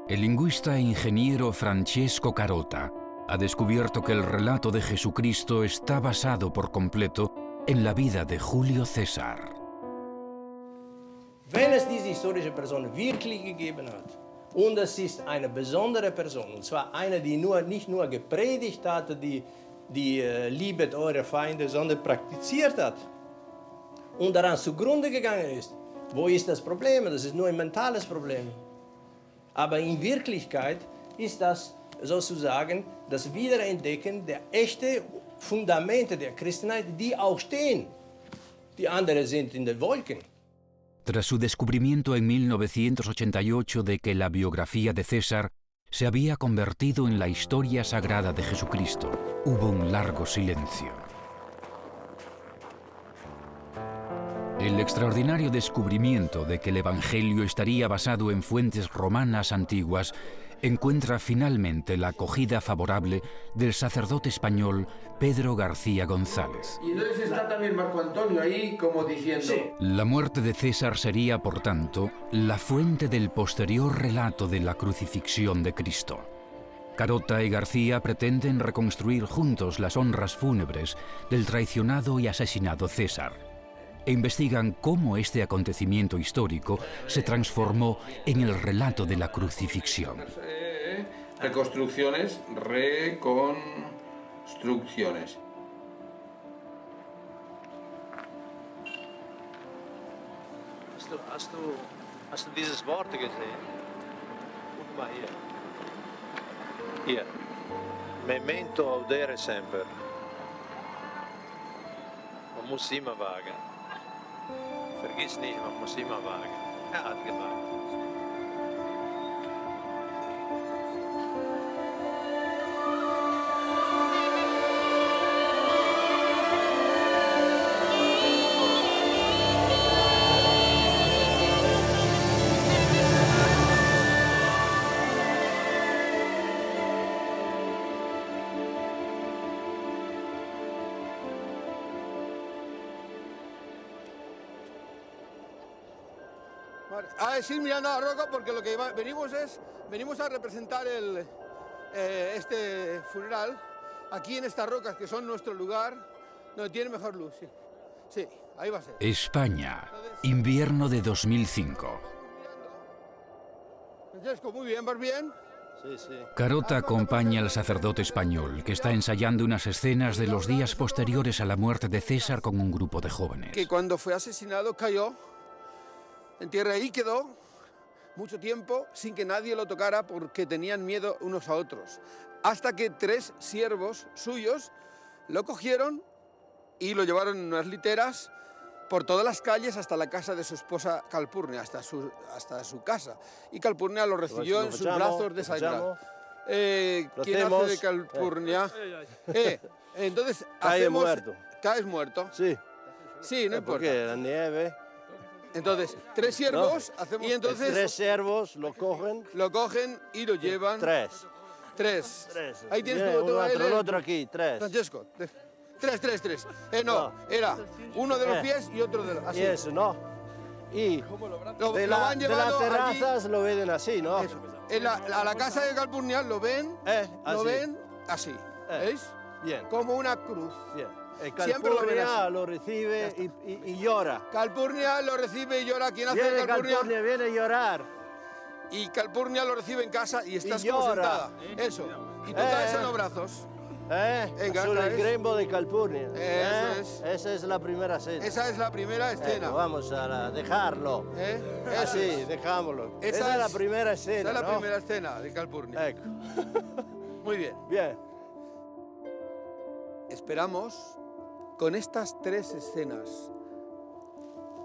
El lingüista e ingeniero Francesco Carota ha descubierto que el relato de Jesucristo está basado por completo en la vida de Julio César. Wenn es diese historische Person wirklich gegeben hat, und es ist eine besondere Person, und zwar eine, die nicht nur gepredigt hat, die liebet eure Feinde, sondern praktiziert hat und daran zugrunde gegangen ist, wo ist das Problem? Das ist nur ein mentales Problem. Aber in Wirklichkeit ist das sozusagen das Wiederentdecken der echten Fundamente der Christenheit, die auch stehen. Die anderen sind in den Wolken. Tras su descubrimiento en 1988 de que la biografía de César se había convertido en la historia sagrada de Jesucristo, hubo un largo silencio. El extraordinario descubrimiento de que el Evangelio estaría basado en fuentes romanas antiguas encuentra finalmente la acogida favorable del sacerdote español Pedro García González. Y entonces está también Marco Antonio ahí como diciendo... Sí. La muerte de César sería, por tanto, la fuente del posterior relato de la crucifixión de Cristo. Carota y García pretenden reconstruir juntos las honras fúnebres del traicionado y asesinado César, e investigan cómo este acontecimiento histórico se transformó en el relato de la crucifixión. Reconstrucciones. Hast du dieses Wort gesehen? Guck mal hier. Hier. Memento audere semper. Man muss immer wagen. Vergiss nicht, man muss immer wagen. Er hat gewagt. A decir mirando a la roca porque lo que venimos a representar este funeral aquí en estas rocas que son nuestro lugar donde tiene mejor luz. Sí, sí, ahí va a ser. España, invierno de 2005. Francesco, muy bien, ¿vas bien? Sí, sí. Carota acompaña al sacerdote español que está ensayando unas escenas de los días posteriores a la muerte de César con un grupo de jóvenes. Que cuando fue asesinado cayó en tierra y quedó mucho tiempo sin que nadie lo tocara porque tenían miedo unos a otros. Hasta que 3 siervos suyos lo cogieron y lo llevaron en unas literas por todas las calles hasta la casa de su esposa Calpurnia, hasta su casa. Y Calpurnia lo recibió en sus brazos de sangre. ¿Quién hace de Calpurnia? Entonces hacemos... muerto. Caes muerto. Sí. Sí, no importa. Porque la nieve... Entonces, 3 siervos hacemos... Y entonces 3 siervos lo cogen... Lo cogen y lo llevan... 3. 3. Ahí tienes Bien, tu otro aquí, 3. Francesco, 3. No, era uno de los pies y otro de los... Así. Y eso, ¿no? Y de las terrazas allí, lo ven así, ¿no? Eso. A la casa de Calpurnia lo ven así. ¿Veis? Bien. Como una cruz. Bien. Calpurnia lo recibe y llora. Calpurnia lo recibe y llora. ¿Quién hace de Calpurnia? Viene a llorar. Y Calpurnia lo recibe en casa y estás y como llora. sentada. Eso. Y tú caes en los brazos. Venga, Sobre el grembo de Calpurnia. Esa es la primera escena. Esa es la primera escena. Vamos a dejarlo. Así, dejámoslo. Esa es la primera escena. Esa es la primera escena de Calpurnia. Muy bien. Bien. Esperamos con estas 3 escenas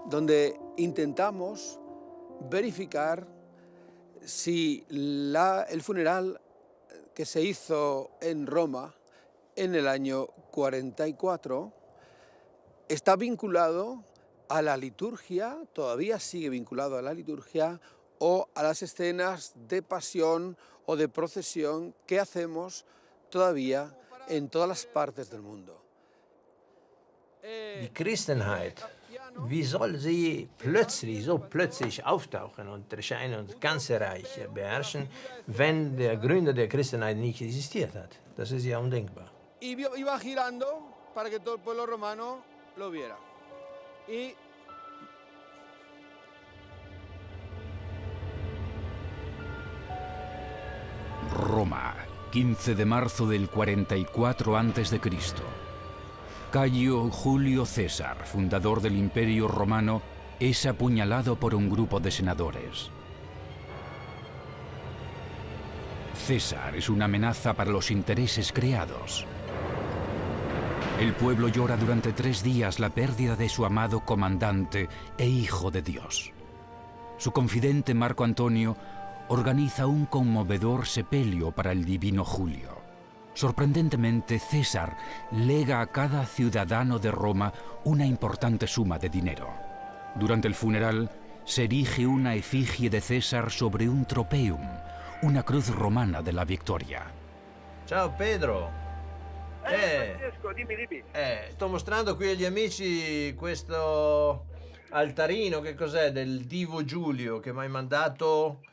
donde intentamos verificar si el funeral que se hizo en Roma en el año 44 está vinculado a la liturgia, todavía sigue vinculado a la liturgia o a las escenas de pasión o de procesión que hacemos todavía en todas las partes del mundo. Die Christenheit Wie soll sie so plötzlich auftauchen und erscheinen und das ganze Reich beherrschen, wenn der Gründer der Christenheit nicht existiert hat? Das ist ja undenkbar. Y iba girando para que todo el pueblo romano lo viera. Y Roma, 15 de marzo del 44 a.C. Cayo Julio César, fundador del Imperio Romano, es apuñalado por un grupo de senadores. César es una amenaza para los intereses creados. El pueblo llora durante 3 días la pérdida de su amado comandante e hijo de Dios. Su confidente Marco Antonio organiza un conmovedor sepelio para el divino Julio. Sorprendentemente, César lega a cada ciudadano de Roma una importante suma de dinero. Durante el funeral, se erige una efigie de César sobre un tropeum, una cruz romana de la victoria. Ciao Pedro! Francesco, dimmi. Sto mostrando qui agli amici questo altarino, che cos'è, del Divo Giulio che mi hai mandato.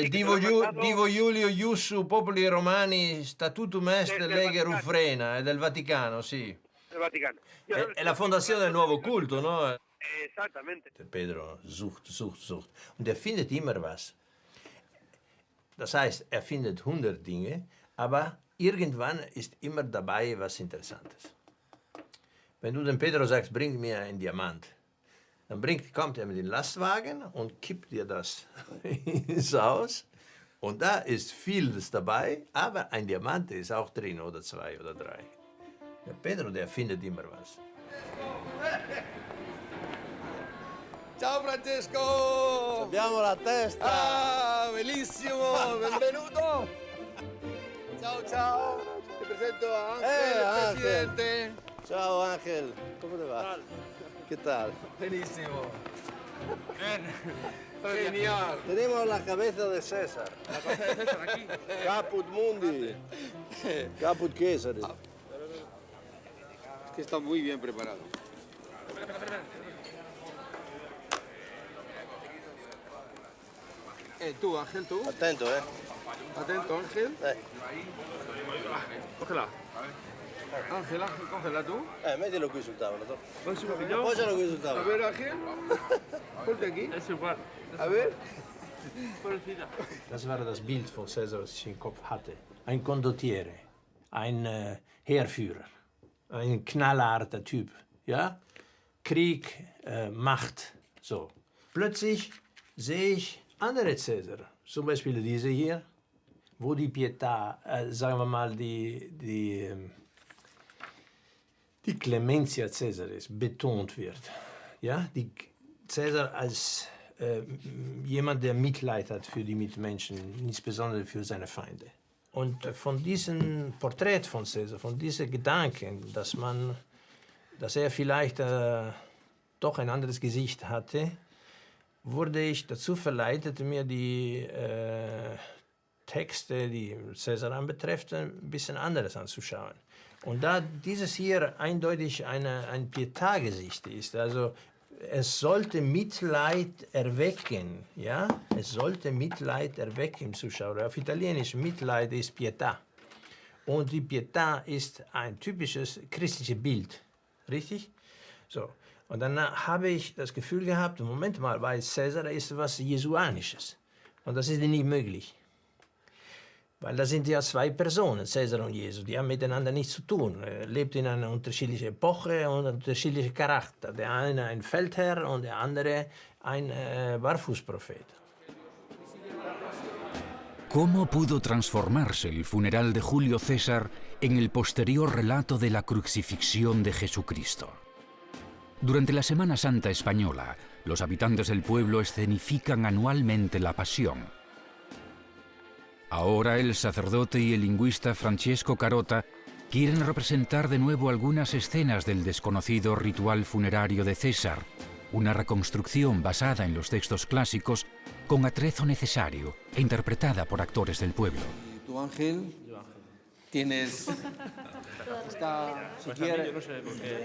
Divo Giulio Iussu Popoli Romani Statutum Est Lege Ruffrena, è del Vaticano, sì. Del Vaticano. È la fondazione del nuovo culto, no? Esattamente. Pedro sucht. Und er findet immer was. Das heißt, er findet 100 Dinge, aber irgendwann ist immer dabei was Interessantes. Wenn du dem Pedro sagst, bring mir einen Diamant, dann kommt er mit dem Lastwagen und kippt dir das ins Haus. Und da ist vieles dabei, aber ein Diamant ist auch drin, oder 2 oder 3. Der Pedro, der findet immer was. ciao Francesco! Abbiamo la testa! Ah, bellissimo! Benvenuto! Ciao! Ti presento a Ángel, el Ángel. presidente. Ciao Ángel, ¿cómo te va? ¿Qué tal? Buenísimo. Genial. Tenemos la cabeza de César. La cosa de César aquí. Caput Mundi. Caput Caesari. Es que está muy bien preparado. Tú, Ángel, tú. Attento, Atento, Ángel. Cógela. Ángel, cógela tú. Mettilo qui sul tavolo. Poi subito. Appoggialo qui sul A tavolo. ver, Ángel. Ponte aquí. A ver. Das war das Bild von Caesar, das ich im Kopf hatte. Ein Condottiere, ein Heerführer, ein knallharter Typ, ja? Krieg, Macht, so. Plötzlich sehe ich andere Caesar, zum Beispiel diese hier, wo die Pietà, sagen wir mal, die Clementia Caesaris betont wird. Ja? Die Caesar als jemand, der Mitleid hat für die Mitmenschen, insbesondere für seine Feinde. Und von diesem Porträt von Caesar, von diesen Gedanken, dass er vielleicht doch ein anderes Gesicht hatte, wurde ich dazu verleitet, mir die Texte, die Caesar anbetrifft, ein bisschen anderes anzuschauen. Und da dieses hier eindeutig ein Pietà-Gesicht ist, also es sollte Mitleid erwecken, ja? Es sollte Mitleid erwecken im Zuschauer. Auf Italienisch Mitleid ist Pietà. Und die Pietà ist ein typisches christliches Bild, richtig? So. Und dann habe ich das Gefühl gehabt, Moment mal, bei Caesar ist was Jesuanisches. Und das ist nicht möglich. Weil das sind ja 2 Personen, Caesar und Jesus, die haben miteinander nichts zu tun. Er lebt in einer unterschiedlichen Epoche und unterschiedlichen Charakter. Der eine ein Feldherr und der andere ein Barfußprophet. ¿Cómo pudo transformarse el funeral de Julio César en el posterior relato de la crucifixión de Jesucristo? Durante la Semana Santa española, los habitantes del pueblo escenifican anualmente la Pasión. Ahora el sacerdote y el lingüista Francesco Carota quieren representar de nuevo algunas escenas del desconocido ritual funerario de César, una reconstrucción basada en los textos clásicos con atrezo necesario e interpretada por actores del pueblo. ¿Y tú, Ángel? Tienes...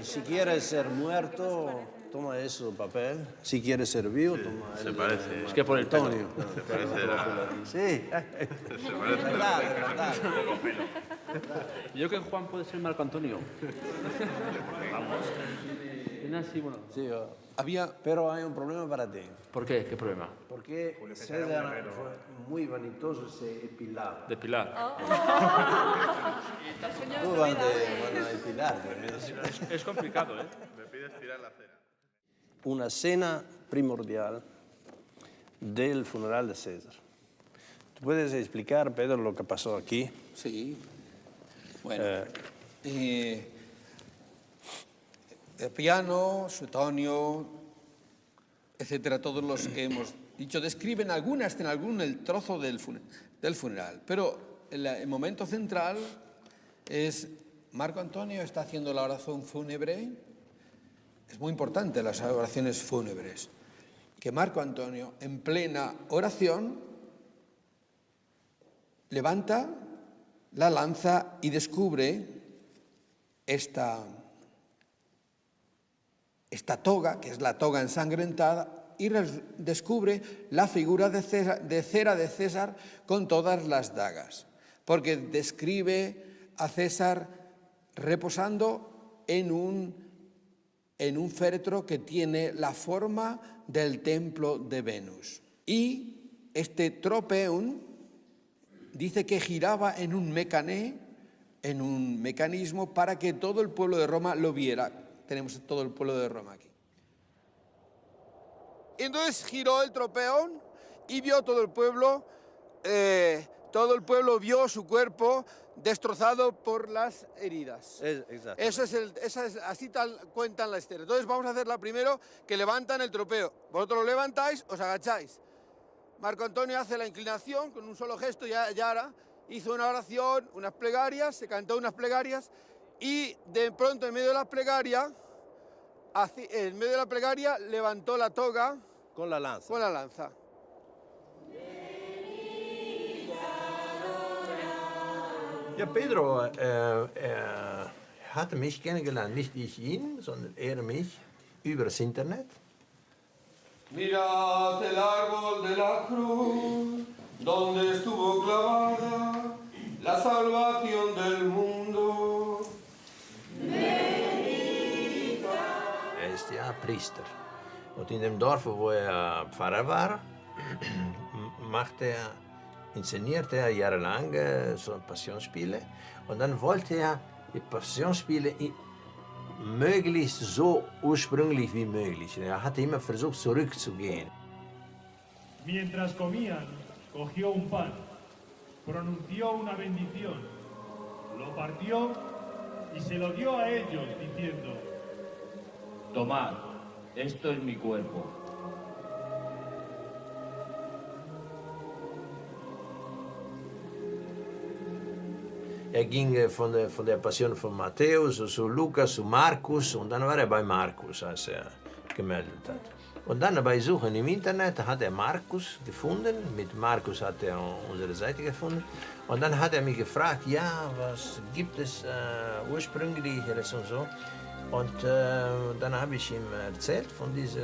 Si quieres ser muerto, toma eso, papel. Si quieres servir, toma se el parece. de Es que por el pelo. Antonio. Se parece de la... Sí. Verdad. Yo creo que Juan puede ser Marco Antonio. Vamos. Tiene así, bueno. Sí, Había, pero hay un problema para ti. ¿Por qué? ¿Qué problema? Porque César fue muy vanitoso, se epilaba. De Pilar. Tú van a epilar. Es complicado, ¿eh? Me pides tirar la cena. Una cena primordial del funeral de César. ¿Tú puedes explicar, Pedro, lo que pasó aquí? sí, bueno, Piano, Suetonio, etcétera, todos los que hemos dicho, describen alguna escena, el trozo del funeral. Pero el momento central es Marco Antonio está haciendo la oración fúnebre. Es muy importante las oraciones fúnebres. Que Marco Antonio, en plena oración, levanta la lanza y descubre esta toga, que es la toga ensangrentada, y descubre la figura de cera de César con todas las dagas, porque describe a César reposando en un féretro que tiene la forma del templo de Venus. Y este tropeum dice que giraba en un mecanismo para que todo el pueblo de Roma lo viera. Tenemos todo el pueblo de Roma aquí. Entonces giró el tropeón y vio todo el pueblo vio su cuerpo destrozado por las heridas. Exacto. Así tal cuentan la historia. Entonces vamos a hacerla primero, que levantan el tropeo. Vosotros lo levantáis, os agacháis. Marco Antonio hace la inclinación con un solo gesto, Yara hizo una oración, unas plegarias, se cantó unas plegarias y de pronto en medio de la plegaria levantó la toga con la lanza. Ja, Pedro hatte mich kennengelernt, nicht ich ihn, sondern er mich über das Internet. Mirad el árbol de la cruz, donde estuvo clavada la salvación del mundo. Er ist ja Priester. Und in dem Dorf, wo er Pfarrer war, inszenierte er jahrelang so Passionsspiele. Und dann wollte er die Passionsspiele möglichst so ursprünglich wie möglich. Er hatte immer versucht, zurückzugehen. Mientras comían, cogió un pan, pronunció una bendición, lo partió y se lo dio a ellos, diciendo: Tomad, esto es mi cuerpo. Er ging von der Passion von Matthäus zu Lukas zu Markus und dann war er bei Markus, als er gemeldet hat. Und dann bei Suchen im Internet hat er Markus gefunden, mit Markus hat er unsere Seite gefunden und dann hat er mich gefragt, ja, was gibt es ursprünglicheres und so. Und dann habe ich ihm erzählt von diesen,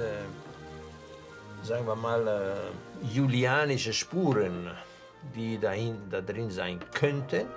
sagen wir mal, julianischen Spuren, die da drin sein könnten.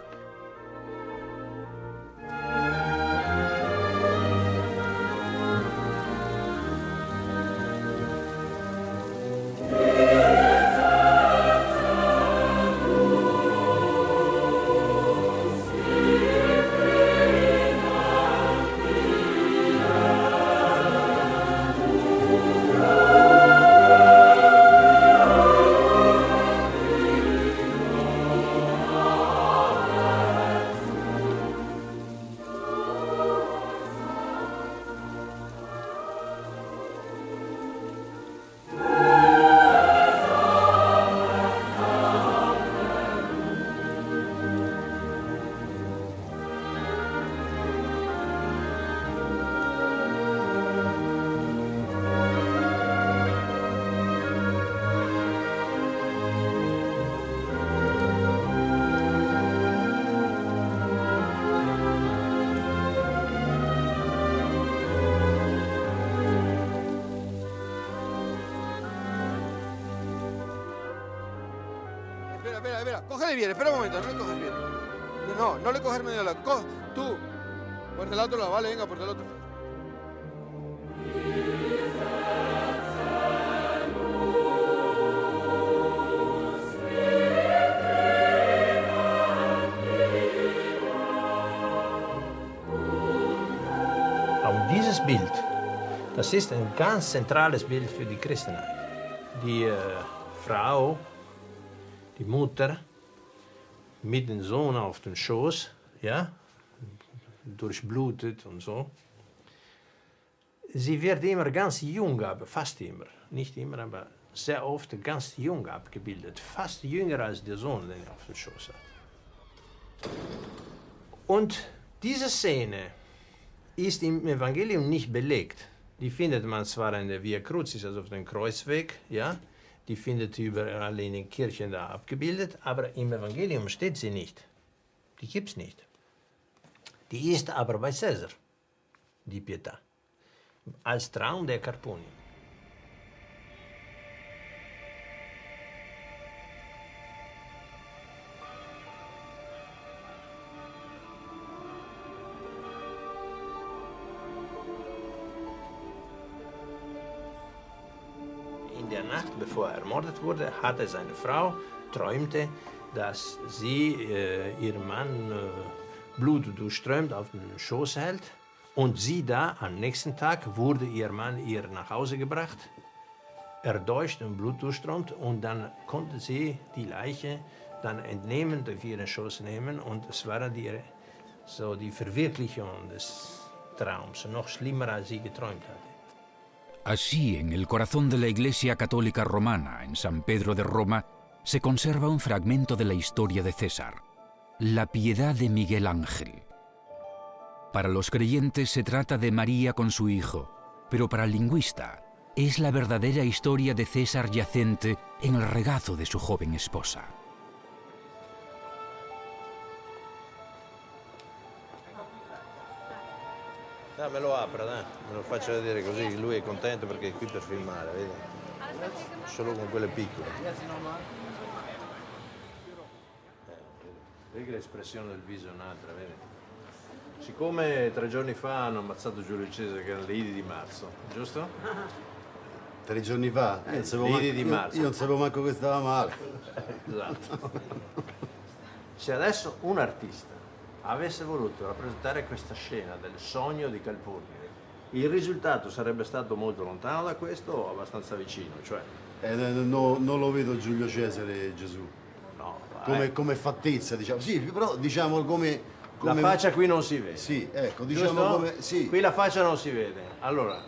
espera. Cógele bien, espera un momento, no le coges bien. No le coges medio lado. Tú, por del otro lado, vale, venga, por del otro. Aber dieses Bild, das ist ein ganz zentrales Bild für die Christenheit. Die Frau, die Mutter, mit dem Sohn auf dem Schoß, ja, durchblutet und so. Sie wird immer ganz jung, aber fast immer, nicht immer, aber sehr oft ganz jung abgebildet, fast jünger als der Sohn, den er auf dem Schoß hat. Und diese Szene ist im Evangelium nicht belegt. Die findet man zwar in der Via Crucis, also auf dem Kreuzweg, ja, die findet überall in den Kirchen da abgebildet, aber im Evangelium steht sie nicht. Die gibt's nicht. Die ist aber bei Caesar, die Pietà, als Traum der Carponi. In der Nacht, bevor er ermordet wurde, hatte seine Frau, träumte, dass sie ihren Mann blutdurchströmt auf den Schoß hält und sie da am nächsten Tag wurde ihr Mann ihr nach Hause gebracht, erdolcht und blutdurchströmt und dann konnte sie die Leiche dann entnehmen, auf ihren Schoß nehmen und es war die Verwirklichung des Traums, noch schlimmer als sie geträumt hatte. Así, en el corazón de la Iglesia Católica Romana, en San Pedro de Roma, se conserva un fragmento de la historia de César, la piedad de Miguel Ángel. Para los creyentes se trata de María con su hijo, pero para el lingüista es la verdadera historia de César yacente en el regazo de su joven esposa. Me lo apra, me lo faccio vedere così lui è contento perché è qui per filmare, vedi? Solo con quelle piccole. Vedi che l'espressione del viso è un'altra, vedi? Siccome 3 giorni fa hanno ammazzato Giulio Cesare, che erano le Idi di marzo, giusto? 3 giorni fa? Io non sapevo manco che stava male. Esatto. Se adesso un artista avesse voluto rappresentare questa scena del sogno di Calpurnio, il risultato sarebbe stato molto lontano da questo o abbastanza vicino, cioè... non lo vedo Giulio Cesare Gesù. No, come fattezza, diciamo. Sì, però diciamo come... La faccia qui non si vede. Sì, ecco, diciamo come... Sì. Qui la faccia non si vede. Allora,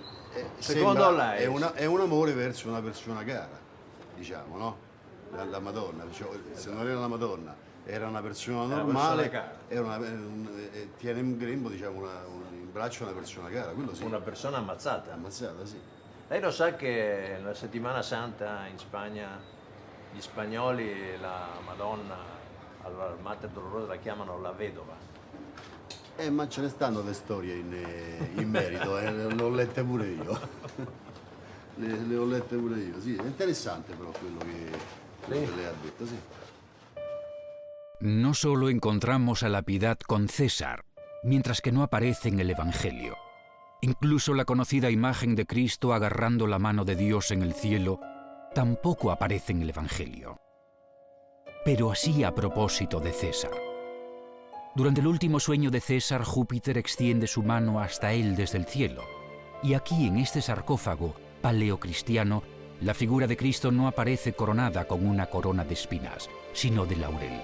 secondo lei... È un amore verso una persona cara, diciamo, no? La Madonna, diciamo, se non era la Madonna, era una persona normale, tiene in grembo, diciamo, in braccio una persona cara, quello sì. Una persona ammazzata. Ammazzata, sì. Lei lo sa che nella Settimana Santa in Spagna gli spagnoli la Madonna, allora il Mater Dolorosa la chiamano la vedova. Ma ce ne stanno le storie in merito, le ho lette pure io. Le ho lette pure io, sì. È interessante però quello che lei ha detto, sì. No solo encontramos a la piedad con César, mientras que no aparece en el Evangelio. Incluso la conocida imagen de Cristo agarrando la mano de Dios en el cielo tampoco aparece en el Evangelio. Pero así a propósito de César. Durante el último sueño de César, Júpiter extiende su mano hasta él desde el cielo. Y aquí, en este sarcófago paleocristiano, la figura de Cristo no aparece coronada con una corona de espinas, sino de laurel.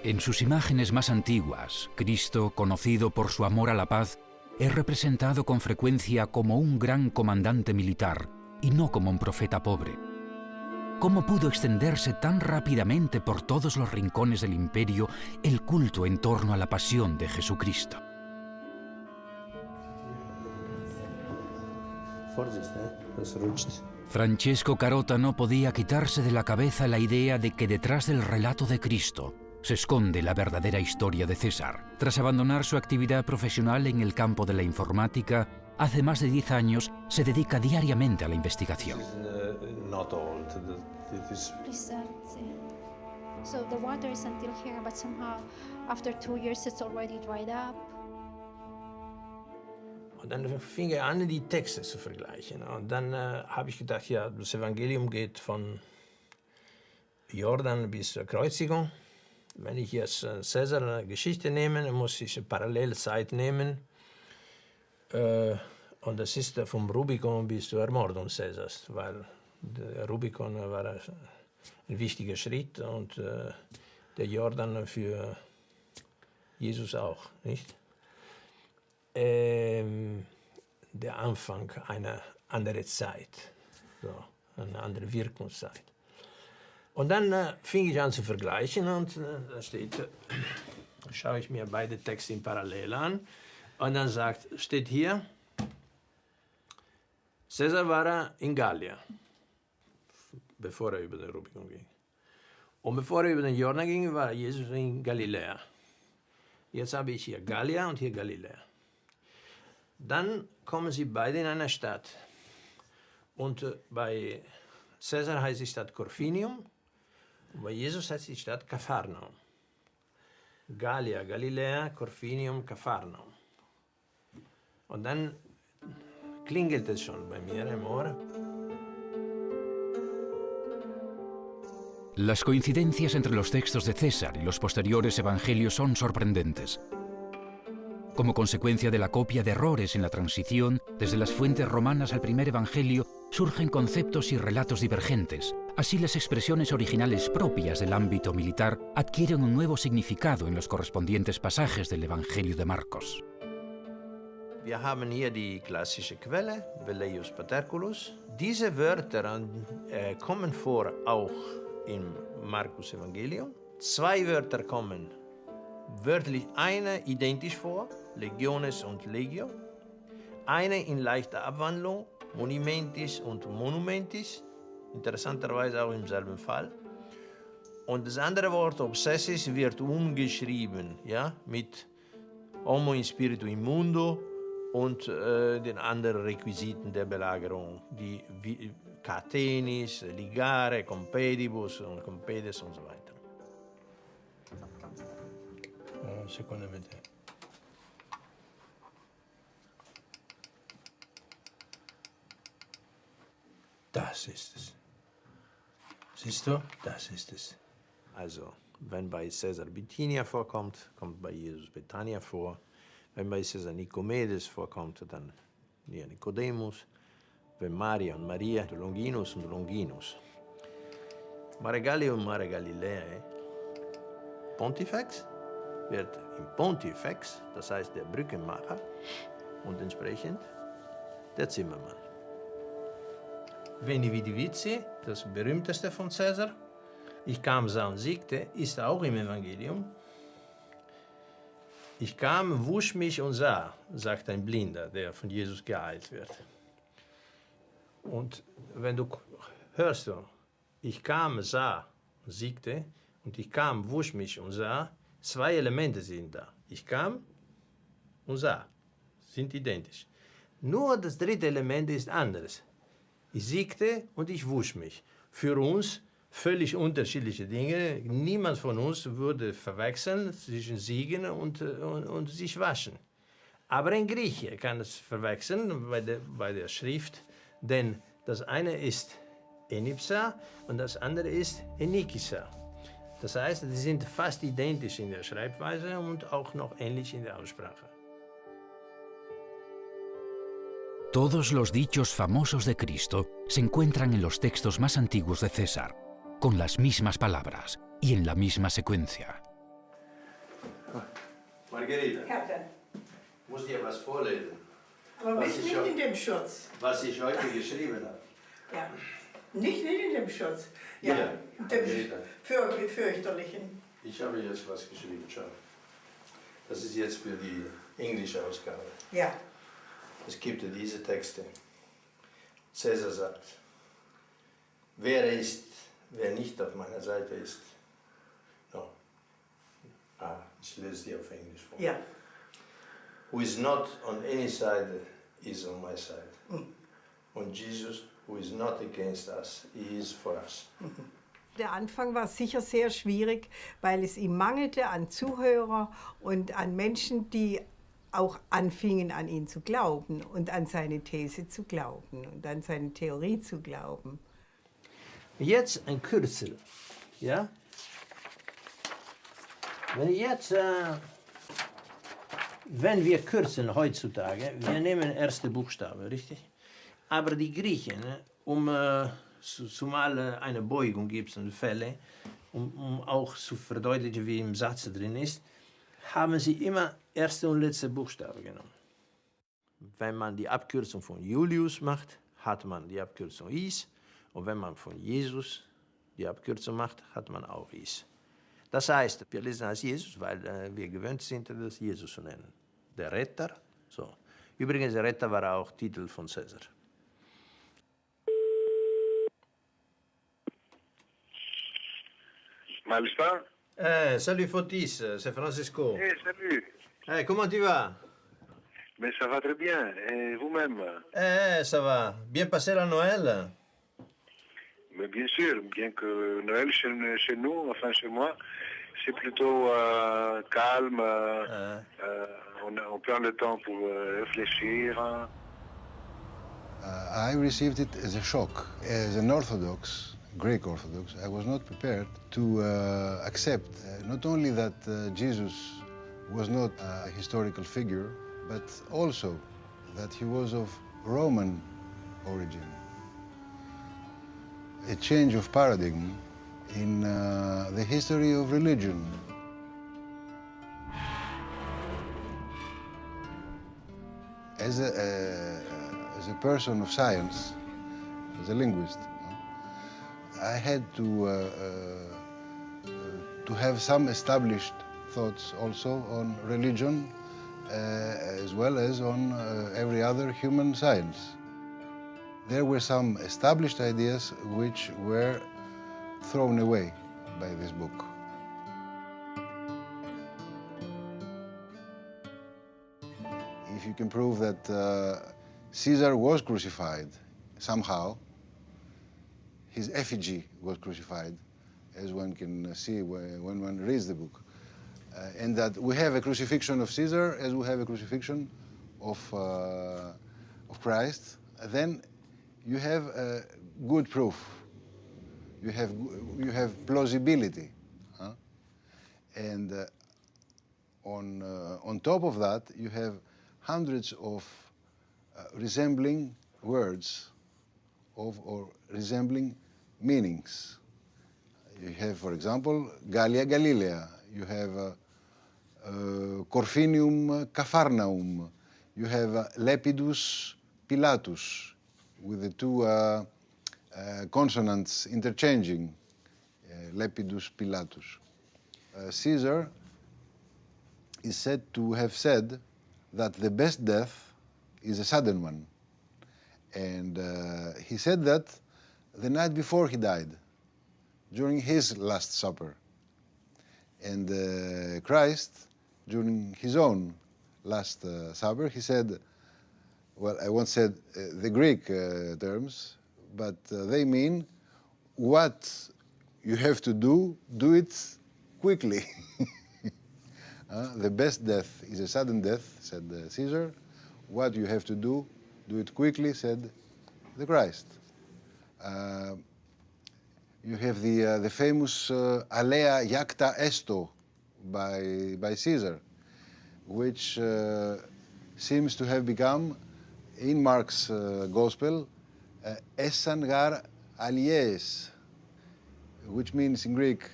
En sus imágenes más antiguas, Cristo, conocido por su amor a la paz, es representado con frecuencia como un gran comandante militar y no como un profeta pobre. ¿Cómo pudo extenderse tan rápidamente por todos los rincones del imperio el culto en torno a la pasión de Jesucristo? Francesco Carota no podía quitarse de la cabeza la idea de que detrás del relato de Cristo se esconde la verdadera historia de César. Tras abandonar su actividad profesional en el campo de la informática, hace más de 10 años se dedica diariamente a la investigación. Not old. It is So the water is until here, but somehow after 2 years it's already dried up. Und dann fing er an, die Texte zu vergleichen. Und dann habe ich gedacht, ja, das Evangelium geht von Jordan bis zur Kreuzigung. Wenn ich jetzt Cäsar eine Geschichte nehme, dann muss ich eine Parallelzeit nehmen. Und das ist vom Rubikon bis zur Ermordung Cäsars, weil der Rubikon war ein wichtiger Schritt und der Jordan für Jesus auch, nicht? Der Anfang einer anderen Zeit, so, eine andere Wirkungszeit. Und dann fing ich an zu vergleichen und da steht, schaue ich mir beide Texte in Parallel an und dann steht hier, Cäsar war in Gallien, bevor er über den Rubikon ging. Und bevor er über den Jordan ging, war Jesus in Galiläa. Jetzt habe ich hier Gallien und hier Galiläa. Dann kommen sie beide in eine Stadt. Und bei Cäsar heißt die Stadt Corfinium, und bei Jesus heißt die Stadt Kapharnaum. Gallia, Galiläa, Corfinium, Kapharnaum. Und dann klingelt es schon bei mir im Ohr. Las coincidencias entre los textos de César y los posteriores evangelios son sorprendentes. Como consecuencia de la copia de errores en la transición, desde las fuentes romanas al primer evangelio, surgen conceptos y relatos divergentes. Así, las expresiones originales propias del ámbito militar adquieren un nuevo significado en los correspondientes pasajes del Evangelio de Marcos. Wir haben hier die klassische Quelle, Velleius Paterculus. Diese Wörter kommen vor auch im Markus Evangelium. 2 Wörter kommen wörtlich, eine identisch vor, Legiones und Legio. Eine in leichter Abwandlung, Monumentis und Monumentis, interessanterweise auch im selben Fall. Und das andere Wort Obsessis wird umgeschrieben, ja, mit Homo in Spiritu Immundo und den anderen Requisiten der Belagerung, die Catenis, Ligare, Compedibus und Compedes und so weiter. Sekunde bitte. Das ist es. Siehst du? Das ist es. Also, wenn bei Cäsar Bithynia vorkommt, kommt bei Jesus Betania vor. Wenn bei Cäsar Nikomedes vorkommt, dann hier Nikodemus. Wenn Maria und Maria, Longinus und Longinus. Mare Gallia und Mare Galiläae. Pontifex wird im Pontifex, das heißt der Brückenmacher, und entsprechend der Zimmermann. Veni Vidi Vici, das berühmteste von Cäsar. Ich kam, sah und siegte, ist auch im Evangelium. Ich kam, wusch mich und sah, sagt ein Blinder, der von Jesus geheilt wird. Und wenn du hörst, ich kam, sah und siegte, und ich kam, wusch mich und sah, 2 Elemente sind da. Ich kam und sah, sind identisch. Nur das 3. Element ist anderes. Ich siegte und ich wusch mich. Für uns völlig unterschiedliche Dinge. Niemand von uns würde verwechseln zwischen siegen und sich waschen. Aber ein Grieche kann es verwechseln bei der Schrift, denn das eine ist Enipsa und das andere ist Enikisa. Das heißt, die sind fast identisch in der Schreibweise und auch noch ähnlich in der Aussprache. Todos los dichos famosos de Cristo se encuentran en los textos más antiguos de César, con las mismas palabras y en la misma secuencia. Margarita, ich muss dir was vorlesen. Aber bist nicht in dem Schutz. Was ich heute geschrieben habe. Ja, nicht in dem Schutz. Ja, Ja, dem fürchterlichen. Ich habe jetzt was geschrieben, schau. Das ist jetzt für die englische Ausgabe. Ja. Es gibt ja diese Texte. Cäsar sagt, wer ist, wer nicht auf meiner Seite ist. No. Ich lese die auf Englisch vor. Ja. Who is not on any side is on my side. Und Jesus, who is not against us, he is for us. Der Anfang war sicher sehr schwierig, weil es ihm mangelte an Zuhörer und an Menschen, die auch anfingen, an ihn zu glauben und an seine These zu glauben und an seine Theorie zu glauben. Jetzt ein Kürzel, ja? Wenn wir kürzen heutzutage, wir nehmen erste Buchstabe, richtig? Aber die Griechen, zumal eine Beugung gibt es in Fälle, um auch zu verdeutlichen, wie im Satz drin ist, haben sie immer erste und letzte Buchstabe genommen. Wenn man die Abkürzung von Julius macht, hat man die Abkürzung Is. Und wenn man von Jesus die Abkürzung macht, hat man auch Is. Das heißt, wir lesen als Jesus, weil wir gewöhnt sind, das Jesus zu nennen. Der Retter. So. Übrigens, der Retter war auch Titel von Cäsar. Malstar? Salut Fotis, c'est Francisco. Salut. Comment tu vas? Mais ça va très bien. Et vous-même? Ça va. Bien passé la Noël? Mais bien sûr, bien que Noël chez nous, enfin chez moi, c'est plutôt calme. On prend le temps pour réfléchir. I received it as a shock. As an Orthodox, Greek Orthodox, I was not prepared to accept not only that Jesus was not a historical figure, but also that he was of Roman origin. A change of paradigm in the history of religion. As a person of science, as a linguist, I had to have some established thoughts also on religion, as well as on every other human science. There were some established ideas which were thrown away by this book. If you can prove that Caesar was crucified somehow, his effigy was crucified, as one can see when one reads the book, and that we have a crucifixion of Caesar as we have a crucifixion of Christ, then you have good proof. You have plausibility, huh? And on top of that, you have hundreds of resembling words or resembling meanings. You have, for example, Gallia Galilea. You have Corfinium Capharnaum. You have Lepidus Pilatus, with the two consonants interchanging, Lepidus Pilatus. Caesar is said to have said that the best death is a sudden one. And he said that the night before he died, during his Last Supper. And Christ, during his own Last Supper, he said, well, I won't say the Greek terms, but they mean what you have to do it quickly. The best death is a sudden death, said Caesar. What you have to do it quickly, said the Christ. You have the famous Alea Iacta Esto by Caesar, which seems to have become, in Mark's Gospel, Essan gar alies, which means in Greek,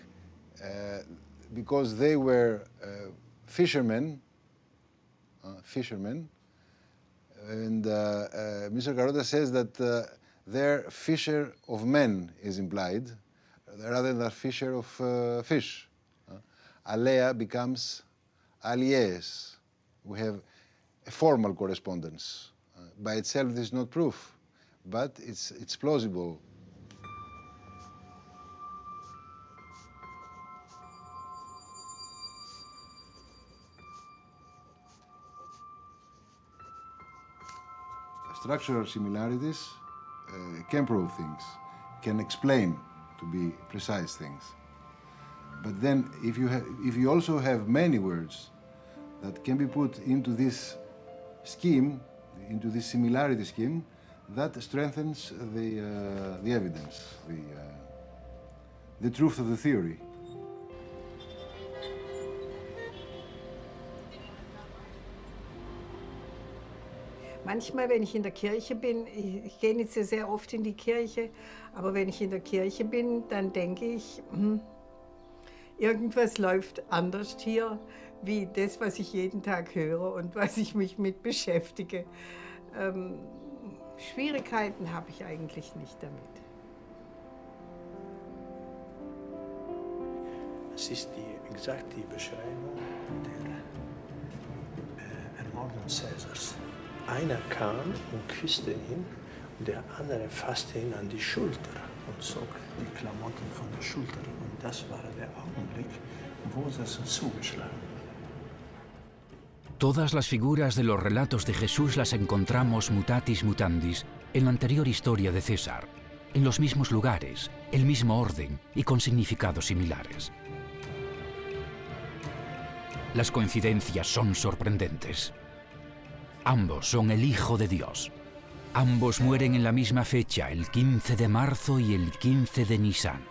because they were fishermen, and Mr. Carota says that their fisher of men is implied, rather than fisher of fish. Alea becomes alies. We have a formal correspondence. By itself, this is not proof, but it's plausible. structural similarities can prove things, can explain, to be precise, things. But then, if you also have many words that can be put into this scheme, into this similarity scheme, that strengthens the evidence, the truth of the theory. Manchmal, wenn ich in der Kirche bin, ich gehe nicht so sehr oft in die Kirche, aber wenn ich in der Kirche bin, dann denke ich, irgendwas läuft anders hier, wie das, was ich jeden Tag höre und was ich mich mit beschäftige. Schwierigkeiten habe ich eigentlich nicht damit. Es ist exakt die Beschreibung der Ermordung Caesars. Einer kam und küsste ihn und der andere fasste ihn an die Schulter und zog die Klamotten von der Schulter. Und das war der Augenblick, wo es zugeschlagen. Todas las figuras de los relatos de Jesús las encontramos mutatis mutandis en la anterior historia de César, en los mismos lugares, el mismo orden y con significados similares. Las coincidencias son sorprendentes. Ambos son el Hijo de Dios. Ambos mueren en la misma fecha, el 15 de marzo y el 15 de Nisan.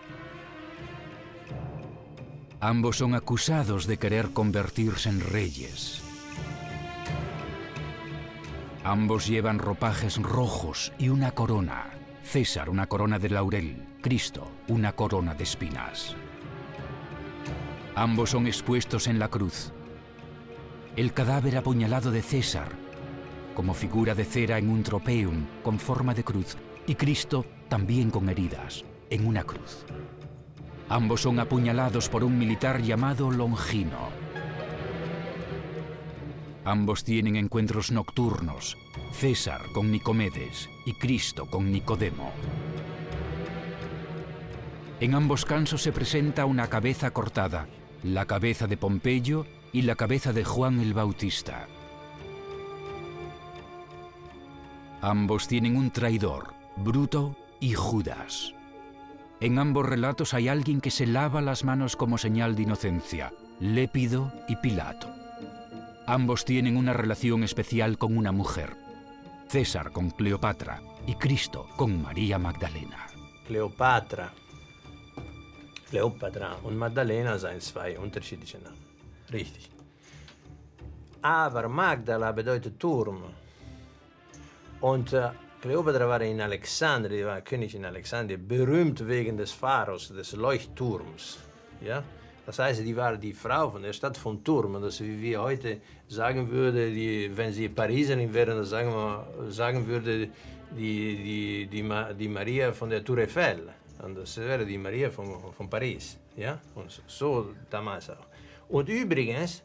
Ambos son acusados de querer convertirse en reyes. Ambos llevan ropajes rojos y una corona. César una corona de laurel, Cristo una corona de espinas. Ambos son expuestos en la cruz. El cadáver apuñalado de César, como figura de cera en un tropeum con forma de cruz, y Cristo también con heridas, en una cruz. Ambos son apuñalados por un militar llamado Longino. Ambos tienen encuentros nocturnos, César con Nicomedes y Cristo con Nicodemo. En ambos casos se presenta una cabeza cortada, la cabeza de Pompeyo y la cabeza de Juan el Bautista. Ambos tienen un traidor, Bruto y Judas. En ambos relatos hay alguien que se lava las manos como señal de inocencia, Lépido y Pilato. Ambos tienen una relación especial con una mujer, César con Cleopatra y Cristo con María Magdalena. Cleopatra und Magdalena seien zwei unterschiedliche Namen. Richtig. Aber Magdala bedeutet Turm. Und Kleopatra war in Alexandria, die war König in Alexandria, berühmt wegen des Pharos, des Leuchtturms. Ja? Das heißt, die war die Frau von der Stadt vom Turm. Und das, wie wir heute sagen würden, wenn sie Pariserin wären, dann sagen würde die Maria von der Tour Eiffel. Und das wäre die Maria von Paris. Ja? Und so damals auch. Und übrigens,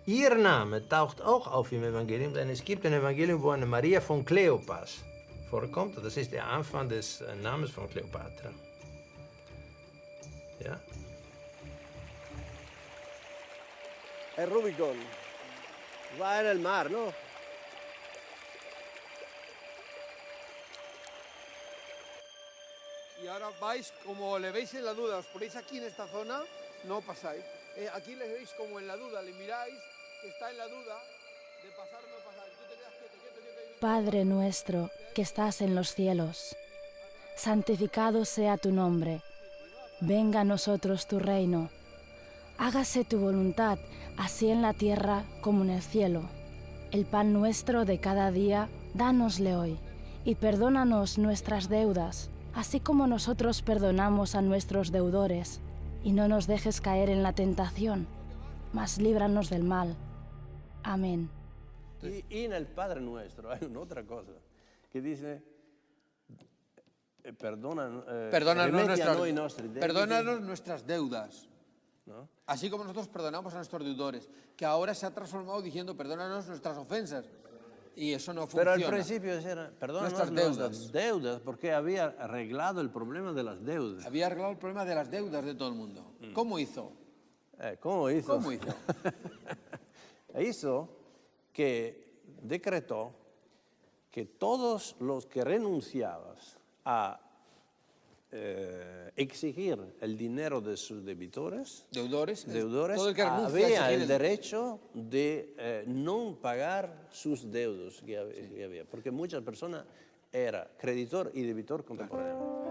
ihr Name taucht auch auf im Evangelium, denn es gibt ein Evangelium, wo eine Maria von Kleopas vorkommt. Das ist der Anfang des Namens von Kleopatra. Ja? El Rubicon va en el mar, ¿no? Y ahora vais, como le veis en la duda, os ponéis aquí en esta zona, no pasáis. Aquí le veis como en la duda, le miráis, que está en la duda de pasar o no pasar. Tú te quedas quieto. Padre nuestro que estás en los cielos, santificado sea tu nombre. Venga a nosotros tu reino. Hágase tu voluntad, así en la tierra como en el cielo. El pan nuestro de cada día, dánosle hoy, y perdónanos nuestras deudas, así como nosotros perdonamos a nuestros deudores. Y no nos dejes caer en la tentación, mas líbranos del mal. Amén. Y en el Padre Nuestro hay una otra cosa, que dice, perdónanos nuestras deudas. ¿No? Así como nosotros perdonamos a nuestros deudores, que ahora se ha transformado diciendo perdónanos nuestras ofensas. Y eso no funciona. Pero al principio era perdónanos nuestras deudas, porque había arreglado el problema de las deudas. Había arreglado el problema de las deudas de todo el mundo. ¿Cómo hizo? ¿Cómo hizo? ¿Cómo hizo? Hizo que decretó que todos los que renunciaban a exigir el dinero de sus deudores, todo el que renuncia a había exigir el derecho de no pagar sus deudos que había, porque muchas personas eran creditor y debitor contemporáneamente.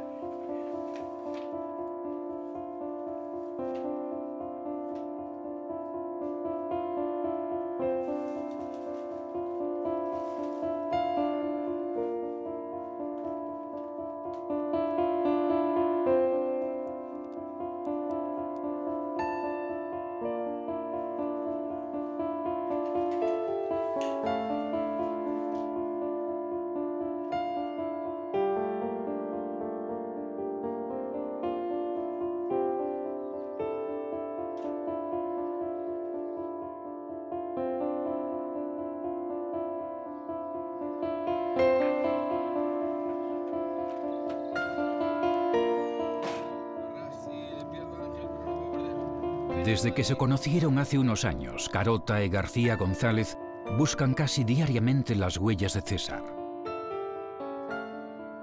Desde que se conocieron hace unos años, Carota y García González buscan casi diariamente las huellas de César.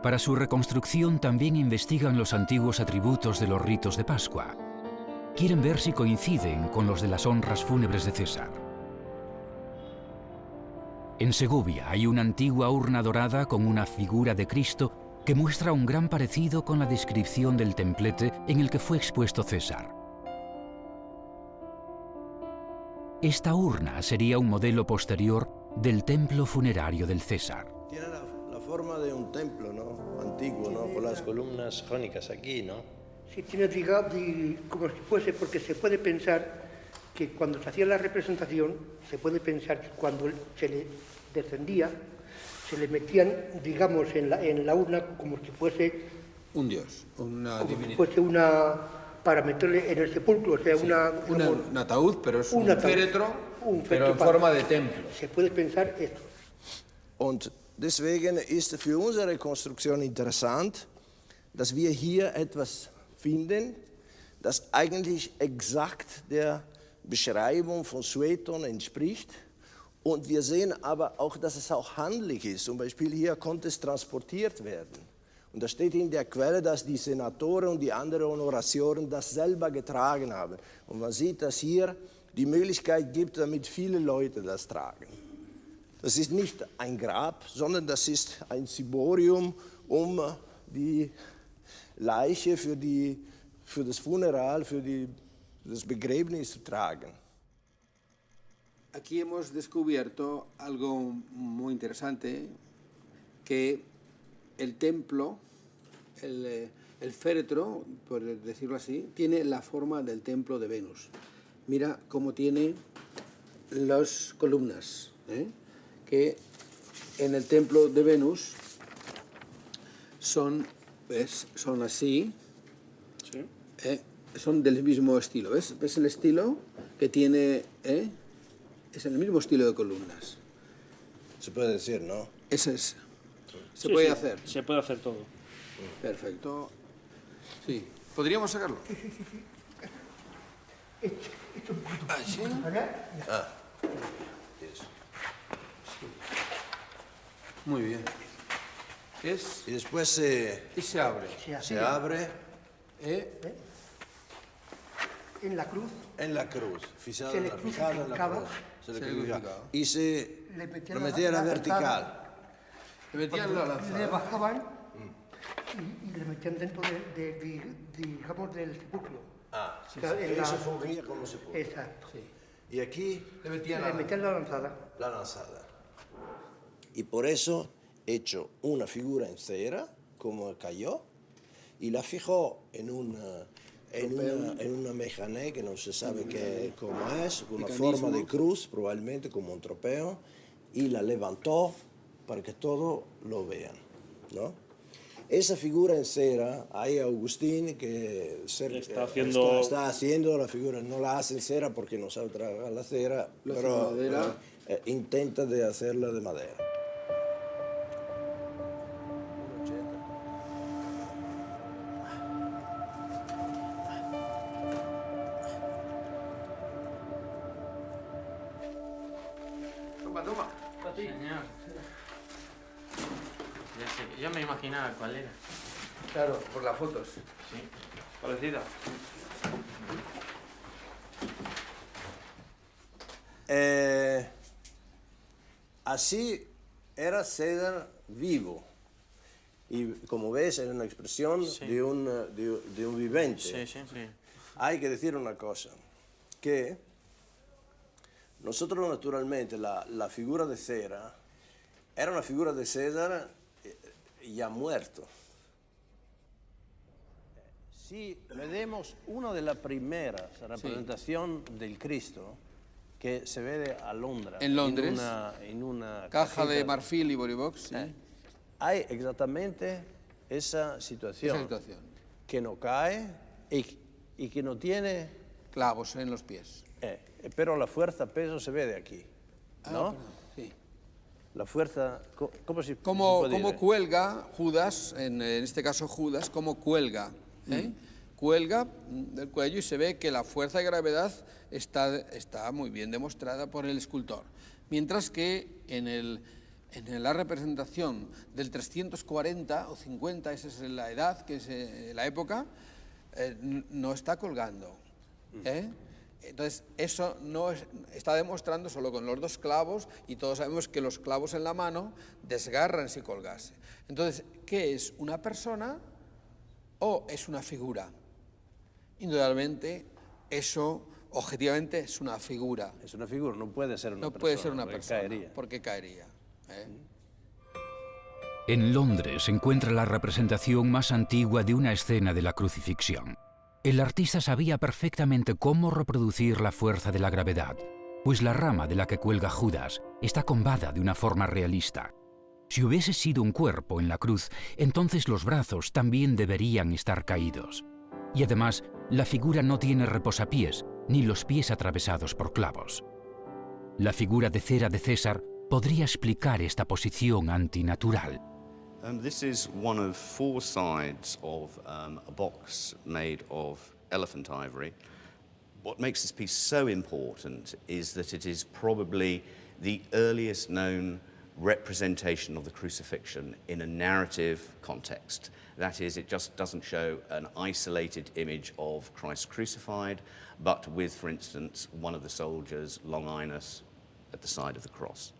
Para su reconstrucción también investigan los antiguos atributos de los ritos de Pascua. Quieren ver si coinciden con los de las honras fúnebres de César. En Segovia hay una antigua urna dorada con una figura de Cristo que muestra un gran parecido con la descripción del templete en el que fue expuesto César. Esta urna sería un modelo posterior del templo funerario del César. Tiene la forma de un templo, ¿no? Antiguo, ¿no? Por las columnas jónicas aquí, ¿no? Sí, tiene, digamos, como si fuese, porque se puede pensar que cuando se hacía la representación, se puede pensar que cuando se le descendía, se le metían, digamos, en la urna como si fuese un dios, una como divinidad. si fuese una, para meterle en el sepulcro, o sea, Sí, digamos, un ataúd, pero es un féretro, pero féretro en forma de templo. Se puede pensar esto. Und deswegen ist für unsere Konstruktion interessant, dass wir hier etwas finden, das eigentlich exakt der Beschreibung von Sueton entspricht. Und wir sehen aber auch, dass es auch handlich ist. Zum Beispiel hier konnte es transportiert werden. Und da steht in der Quelle, dass die Senatoren und die anderen Honoratioren das selber getragen haben. Und man sieht, dass hier die Möglichkeit gibt, damit viele Leute das tragen. Das ist nicht ein Grab, sondern das ist ein Ciborium, um die Leiche für das Funeral, für das Begräbnis zu tragen. Aquí hemos descubierto algo muy interesante, que el templo, el féretro, por decirlo así, tiene la forma del templo de Venus. Mira cómo tiene las columnas, que en el templo de Venus son así, Sí. son del mismo estilo. ¿Ves el estilo que tiene? Es el mismo estilo de columnas. Se puede decir, ¿no? Ese es. Se Sí, puede sí, hacer. Se puede hacer todo. Perfecto. Sí. ¿Podríamos sacarlo? Ah, ¿sí? Ah. Muy bien. Y después y se abre. Se abre En la cruz. en la cruz, fijado Se en le la cruz. Se le crucificaba. Y se Le metían lo la metía a la lanzada. vertical. Le metían la lanzada. Le bajaban y le metían dentro digamos, del sepulcro. Ah, sí, sí. Eso fungía como sepulcro. Exacto. Y aquí le metían la lanzada. La lanzada. Y por eso he hecho una figura en cera, como cayó, y la fijó en una mejané que no se sabe cómo es, con una forma de cruz, probablemente como un tropeo, y la levantó para que todos lo vean, ¿no? Esa figura en cera, hay Agustín que está haciendo... está haciendo la figura, no la hace en cera porque no sabe trabajar la cera, pero intenta de hacerla de madera. Toma. Señor. Ya sé, yo me imaginaba cuál era. Claro, por las fotos. Sí, parecida. Así era César vivo. Y como ves, es una expresión de un vivente. Sí, sí, sí. Hay que decir una cosa, que nosotros naturalmente la figura de Cera era una figura de César ya muerto. Si vemos una de las primeras representaciones del Cristo que se ve a Londres. En Londres. En una caja de marfil y Boribox. Sí. Hay exactamente esa situación. Que no cae y que no tiene clavos en los pies. Pero la fuerza, peso se ve de aquí, ¿no? Sí. La fuerza, ¿cómo se Como cuelga Judas, en este caso Judas, como cuelga. Cuelga del cuello y se ve que la fuerza de gravedad está muy bien demostrada por el escultor. Mientras que en la representación del 340 o 50, esa es la edad, que es la época, no está colgando. Entonces, eso no está demostrando solo con los dos clavos, y todos sabemos que los clavos en la mano desgarran si colgase. Entonces, ¿qué es? ¿Una persona o es una figura? Indudablemente, eso objetivamente es una figura. Es una figura, no puede ser una persona. No puede ser una porque persona, caería. porque caería. En Londres se encuentra la representación más antigua de una escena de la crucifixión. El artista sabía perfectamente cómo reproducir la fuerza de la gravedad, pues la rama de la que cuelga Judas está combada de una forma realista. Si hubiese sido un cuerpo en la cruz, entonces los brazos también deberían estar caídos. Y además, la figura no tiene reposapiés, ni los pies atravesados por clavos. La figura de cera de César podría explicar esta posición antinatural. This is one of 4 sides of a box made of elephant ivory. What makes this piece so important is that it is probably the earliest known representation of the crucifixion in a narrative context. That is, it just doesn't show an isolated image of Christ crucified, but with, for instance, one of the soldiers, Longinus, at the side of the cross.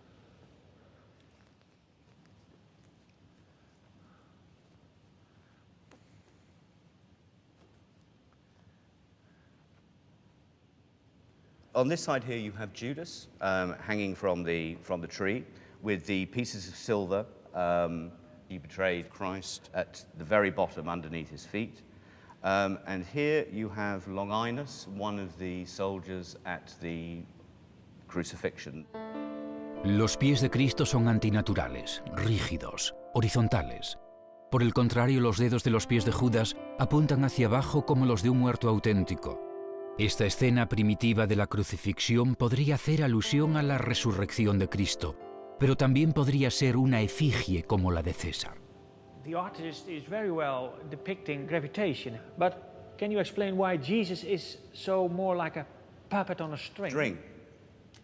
On this side here, you have Judas hanging from the tree with the pieces of silver. He betrayed Christ at the very bottom underneath his feet. And here you have Longinus, one of the soldiers at the crucifixion. Los pies de Cristo son antinaturales, rígidos, horizontales. Por el contrario, los dedos de los pies de Judas apuntan hacia abajo como los de un muerto auténtico. Esta escena primitiva de la crucifixión podría hacer alusión a la resurrección de Cristo, pero también podría ser una efigie como la de César. The artist is very well depicting gravitation, but can you explain why Jesus is so more like a puppet on a string? String?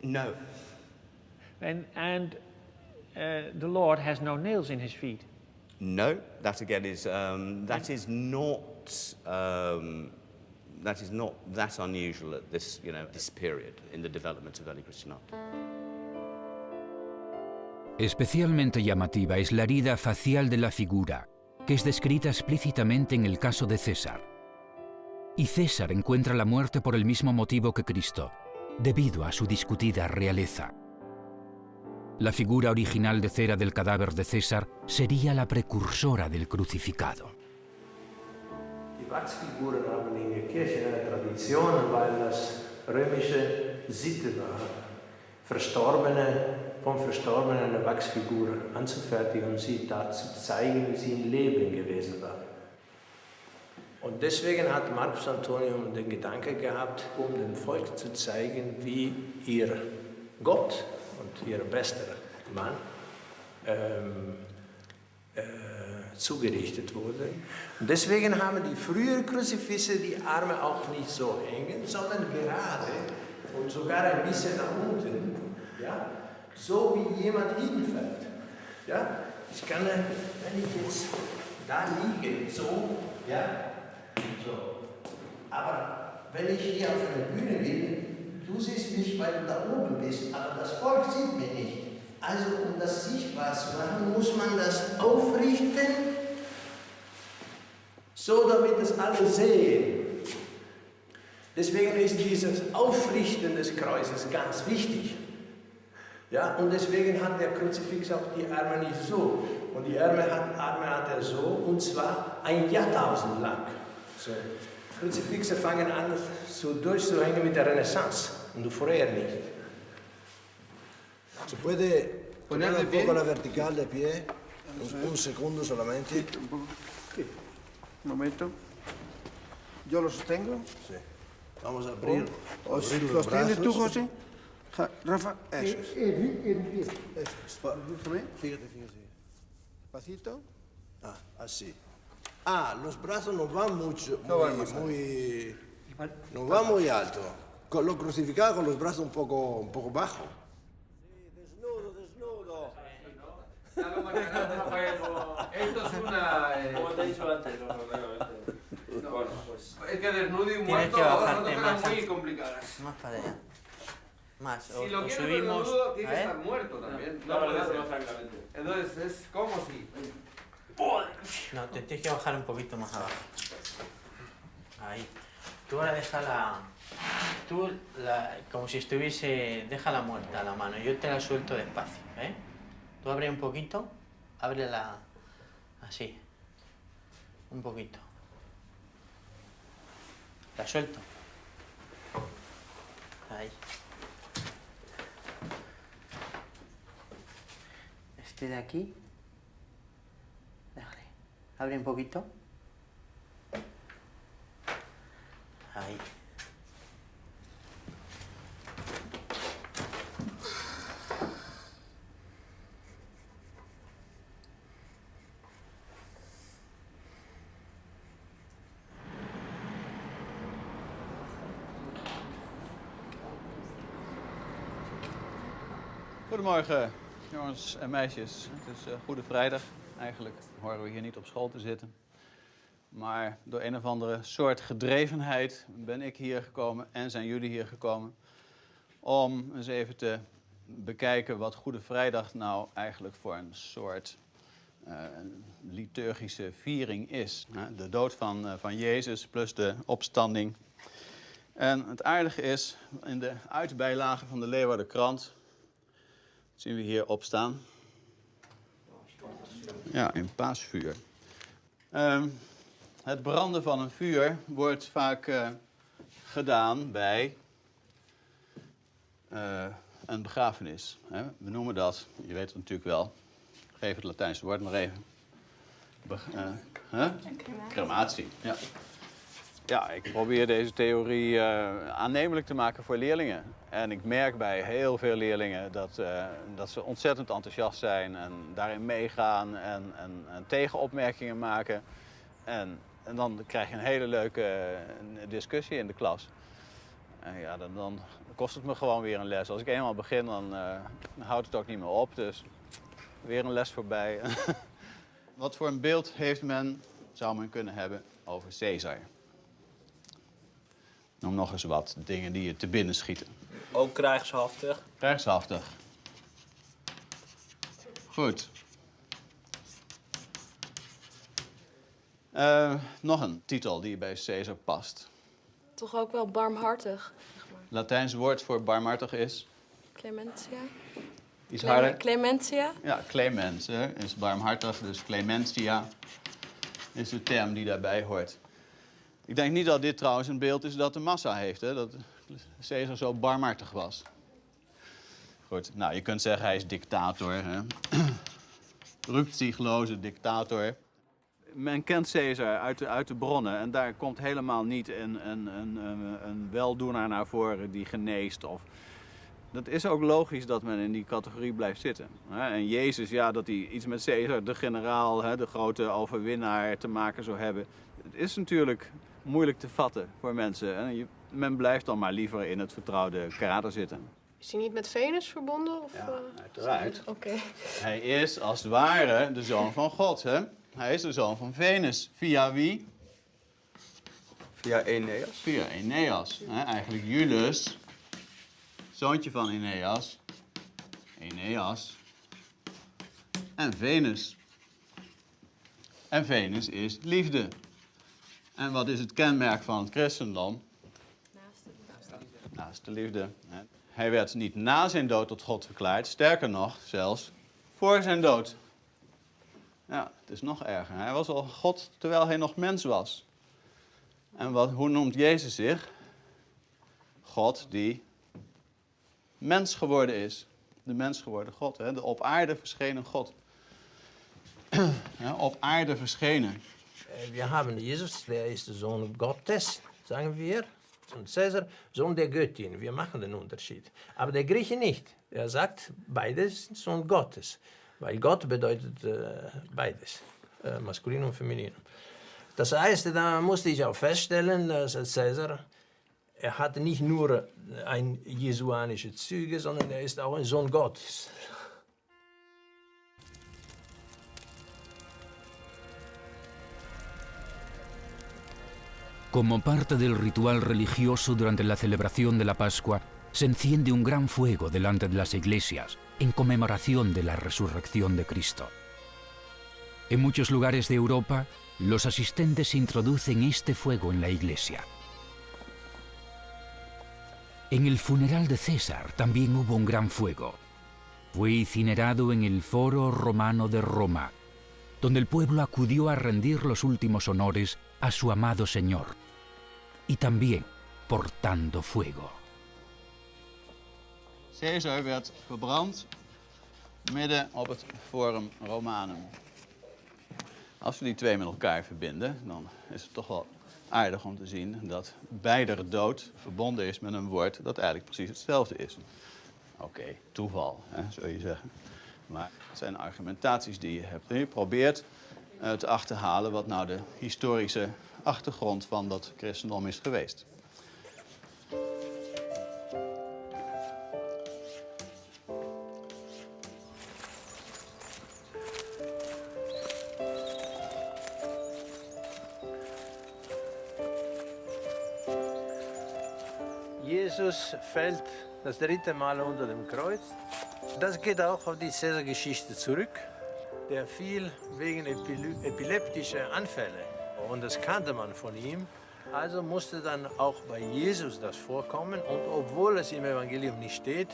No. And the Lord has no nails in his feet. No, that again is that is not that unusual at this this period in the development of early Christian art. Especialmente llamativa es la herida facial de la figura, que es descrita explícitamente en el caso de César. Y César encuentra la muerte por el mismo motivo que Cristo, debido a su discutida realeza. La figura original de cera del cadáver de César sería la precursora del crucificado. Die Wachsfiguren haben in der Kirche eine Tradition, weil das römische Sitte war, vom Verstorbenen eine Wachsfigur anzufertigen und sie da zu zeigen, wie sie im Leben gewesen war. Und deswegen hat Marcus Antonius den Gedanke gehabt, dem Volk zu zeigen, wie ihr Gott und ihr bester Mann zugerichtet wurde. Und deswegen haben die früheren Kruzifisse die Arme auch nicht so hängen, sondern gerade und sogar ein bisschen nach unten, ja, so wie jemand hinfällt. Ja? Ich kann, wenn ich jetzt da liege, so, ja, so. Aber wenn ich hier auf einer Bühne bin, du siehst mich, weil du da oben bist, aber das Volk sieht mich nicht. Also, um das sichtbar zu machen, muss man das aufrichten, so damit es alle sehen. Deswegen ist dieses Aufrichten des Kreuzes ganz wichtig. Ja, und deswegen hat der Kruzifix auch die Arme nicht so. Und die Arme hat er so, und zwar ein Jahrtausend lang. So. Kruzifixe fangen an, so durchzuhängen mit der Renaissance und vorher nicht. ¿Se puede poner un poco la vertical de pie? Un segundo solamente. Sí, un momento. ¿Yo lo sostengo? Sí. Vamos a abrir, ¿Lo los sostienes tú, brazos. José? Rafa, eso es. Fíjate. Despacito. Ah, así. Ah, los brazos no van mucho, No van más no van muy alto. Con lo crucificado con los brazos un poco bajo. Esto es una... Como te he dicho antes, no, bueno, pues... Es que desnudo y Tienes muerto que son bajarte cosas más. muy complicadas. Más para allá. Más. Si lo quieres subimos. desnudo, tiene que A ver. estar muerto también. No, puede no, ser. no, tranquilamente. Entonces es como si... No, te tienes que bajar un poquito más abajo. Ahí. Tú ahora déjala... como si estuviese... Déjala muerta la mano. Yo te la suelto despacio, ¿eh? Tú abre un poquito. Ábrela... Así. Un poquito. La suelto. Ahí. Este de aquí. Déjale. Abre un poquito. Ahí. Goedemorgen, jongens en meisjes. Het is Goede Vrijdag. Eigenlijk horen we hier niet op school te zitten. Maar door een of andere soort gedrevenheid ben ik hier gekomen en zijn jullie hier gekomen om eens even te bekijken wat Goede Vrijdag nou eigenlijk voor een soort liturgische viering is. De dood van Jezus plus de opstanding. En het aardige is, in de uitbijlage van de Leeuwardenkrant zien we hier opstaan. Ja, in paasvuur. Het branden van een vuur wordt vaak gedaan bij een begrafenis. We noemen dat, je weet het natuurlijk wel, geef het Latijnse woord maar even. Crematie. Ja. Ja, ik probeer deze theorie aannemelijk te maken voor leerlingen. En ik merk bij heel veel leerlingen dat ze ontzettend enthousiast zijn en daarin meegaan en tegenopmerkingen maken. En dan krijg je een hele leuke discussie in de klas. En ja, dan kost het me gewoon weer een les. Als ik eenmaal begin, dan houdt het ook niet meer op. Dus weer een les voorbij. Wat voor een beeld zou men kunnen hebben over Caesar? Noem nog eens wat dingen die je te binnen schieten. Ook krijgshaftig. Krijgshaftig. Goed. Nog een titel die bij Caesar past. Toch ook wel barmhartig. Latijns woord voor barmhartig is? Clementia. Iets harder? Clementia. Ja, clemens is barmhartig, dus clementia is de term die daarbij hoort. Ik denk niet dat dit trouwens een beeld is dat de massa heeft, hè? Dat Caesar zo barmhartig was. Goed, nou, je kunt zeggen hij is dictator, hè? Rukzichtloze dictator. Men kent Caesar uit de bronnen en daar komt helemaal niet een weldoener naar voren die geneest. Dat is ook logisch dat men in die categorie blijft zitten. En Jezus, ja, dat hij iets met Caesar, de generaal, de grote overwinnaar, te maken zou hebben. Het is natuurlijk moeilijk te vatten voor mensen. En men blijft dan maar liever in het vertrouwde kader zitten. Is hij niet met Venus verbonden? Of, Ja, uiteraard. Oké. Hij is als het ware de zoon van God. Hè? Hij is de zoon van Venus. Via wie? Via Eneas. Via Eneas. Hè? Eigenlijk Julius, zoontje van Eneas. Eneas. En Venus. En Venus is liefde. En wat is het kenmerk van het christendom? Naast de liefde. Hij werd niet na zijn dood tot God verklaard, sterker nog, zelfs voor zijn dood. Ja, het is nog erger. Hij was al God terwijl hij nog mens was. En hoe noemt Jezus zich? God die mens geworden is. De mens geworden God, hè? De op aarde verschenen God. Ja, op aarde verschenen. We haben Jesus, der ist der Sohn Gottes, sagen wir. Und Caesar, Sohn der Göttin. Wir machen den Unterschied. Aber der Grieche nicht. Er sagt, beides sind Sohn Gottes. Weil Gott bedeutet beides, maskulin und feminin. Das heißt, da musste ich auch feststellen, dass Caesar, er hatte nicht nur ein jesuanische Züge, sondern er ist auch ein Sohn Gottes. Como parte del ritual religioso durante la celebración de la Pascua, se enciende un gran fuego delante de las iglesias en conmemoración de la resurrección de Cristo. En muchos lugares de Europa, los asistentes introducen este fuego en la iglesia. En el funeral de César también hubo un gran fuego. Fue incinerado en el Foro Romano de Roma, donde el pueblo acudió a rendir los últimos honores a su amado Señor, y también portando fuego. Caesar werd verbrand midden op het Forum Romanum. Als we die twee met elkaar verbinden, dan is het toch wel aardig om te zien dat beider dood verbonden is met een woord dat eigenlijk precies hetzelfde is. Oké, toeval, hè, zou je zeggen. Maar het zijn argumentaties die je hebt. Je probeert te achterhalen wat nou de historische achtergrond van dat christendom is geweest. Jesus fällt das 3. Mal unter dem Kreuz. Das geht auch auf die Caesar-Geschichte zurück. Der fiel wegen epileptischer Anfälle. Und das kannte man von ihm. Also musste dann auch bei Jesus das vorkommen. Und obwohl es im Evangelium nicht steht,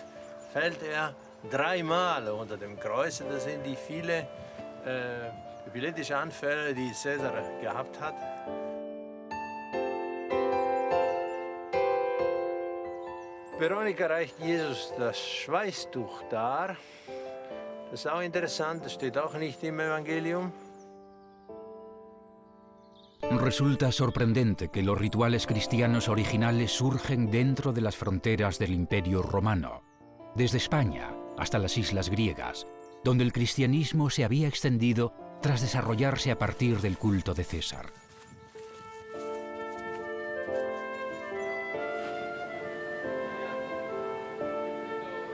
fällt er 3 Mal unter dem Kreuz. Und das sind die vielen epileptische Anfälle, die Caesar gehabt hat. Veronika reicht Jesus das Schweißtuch dar. Das ist auch interessant, das steht auch nicht im Evangelium. Resulta sorprendente que los rituales cristianos originales surgen dentro de las fronteras del Imperio Romano, desde España hasta las islas griegas, donde el cristianismo se había extendido tras desarrollarse a partir del culto de César.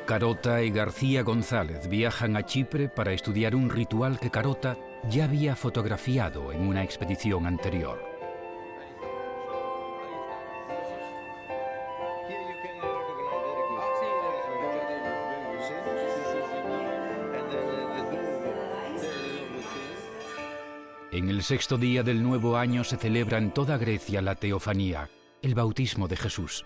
Carota y García González viajan a Chipre para estudiar un ritual que Carota ya había fotografiado en una expedición anterior. En el 6º día del nuevo año se celebra en toda Grecia la teofanía, el bautismo de Jesús.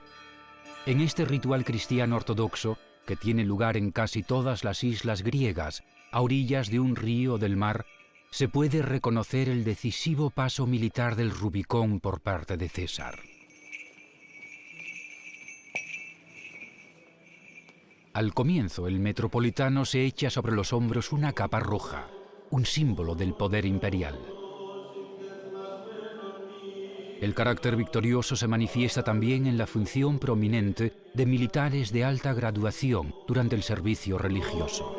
En este ritual cristiano ortodoxo, que tiene lugar en casi todas las islas griegas, a orillas de un río o del mar, se puede reconocer el decisivo paso militar del Rubicón por parte de César. Al comienzo, el metropolitano se echa sobre los hombros una capa roja, un símbolo del poder imperial. El carácter victorioso se manifiesta también en la función prominente de militares de alta graduación durante el servicio religioso.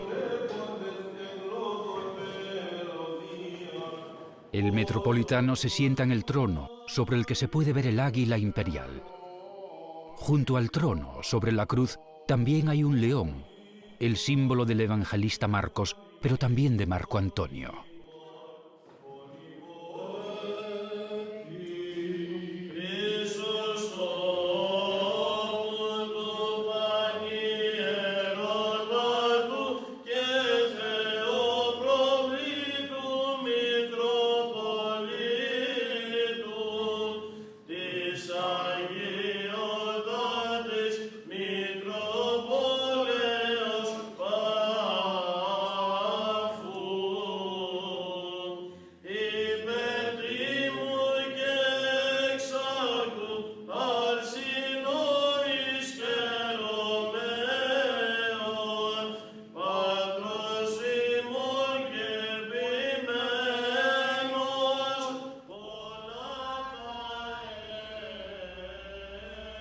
El metropolitano se sienta en el trono, sobre el que se puede ver el águila imperial. Junto al trono, sobre la cruz, también hay un león, el símbolo del evangelista Marcos, pero también de Marco Antonio.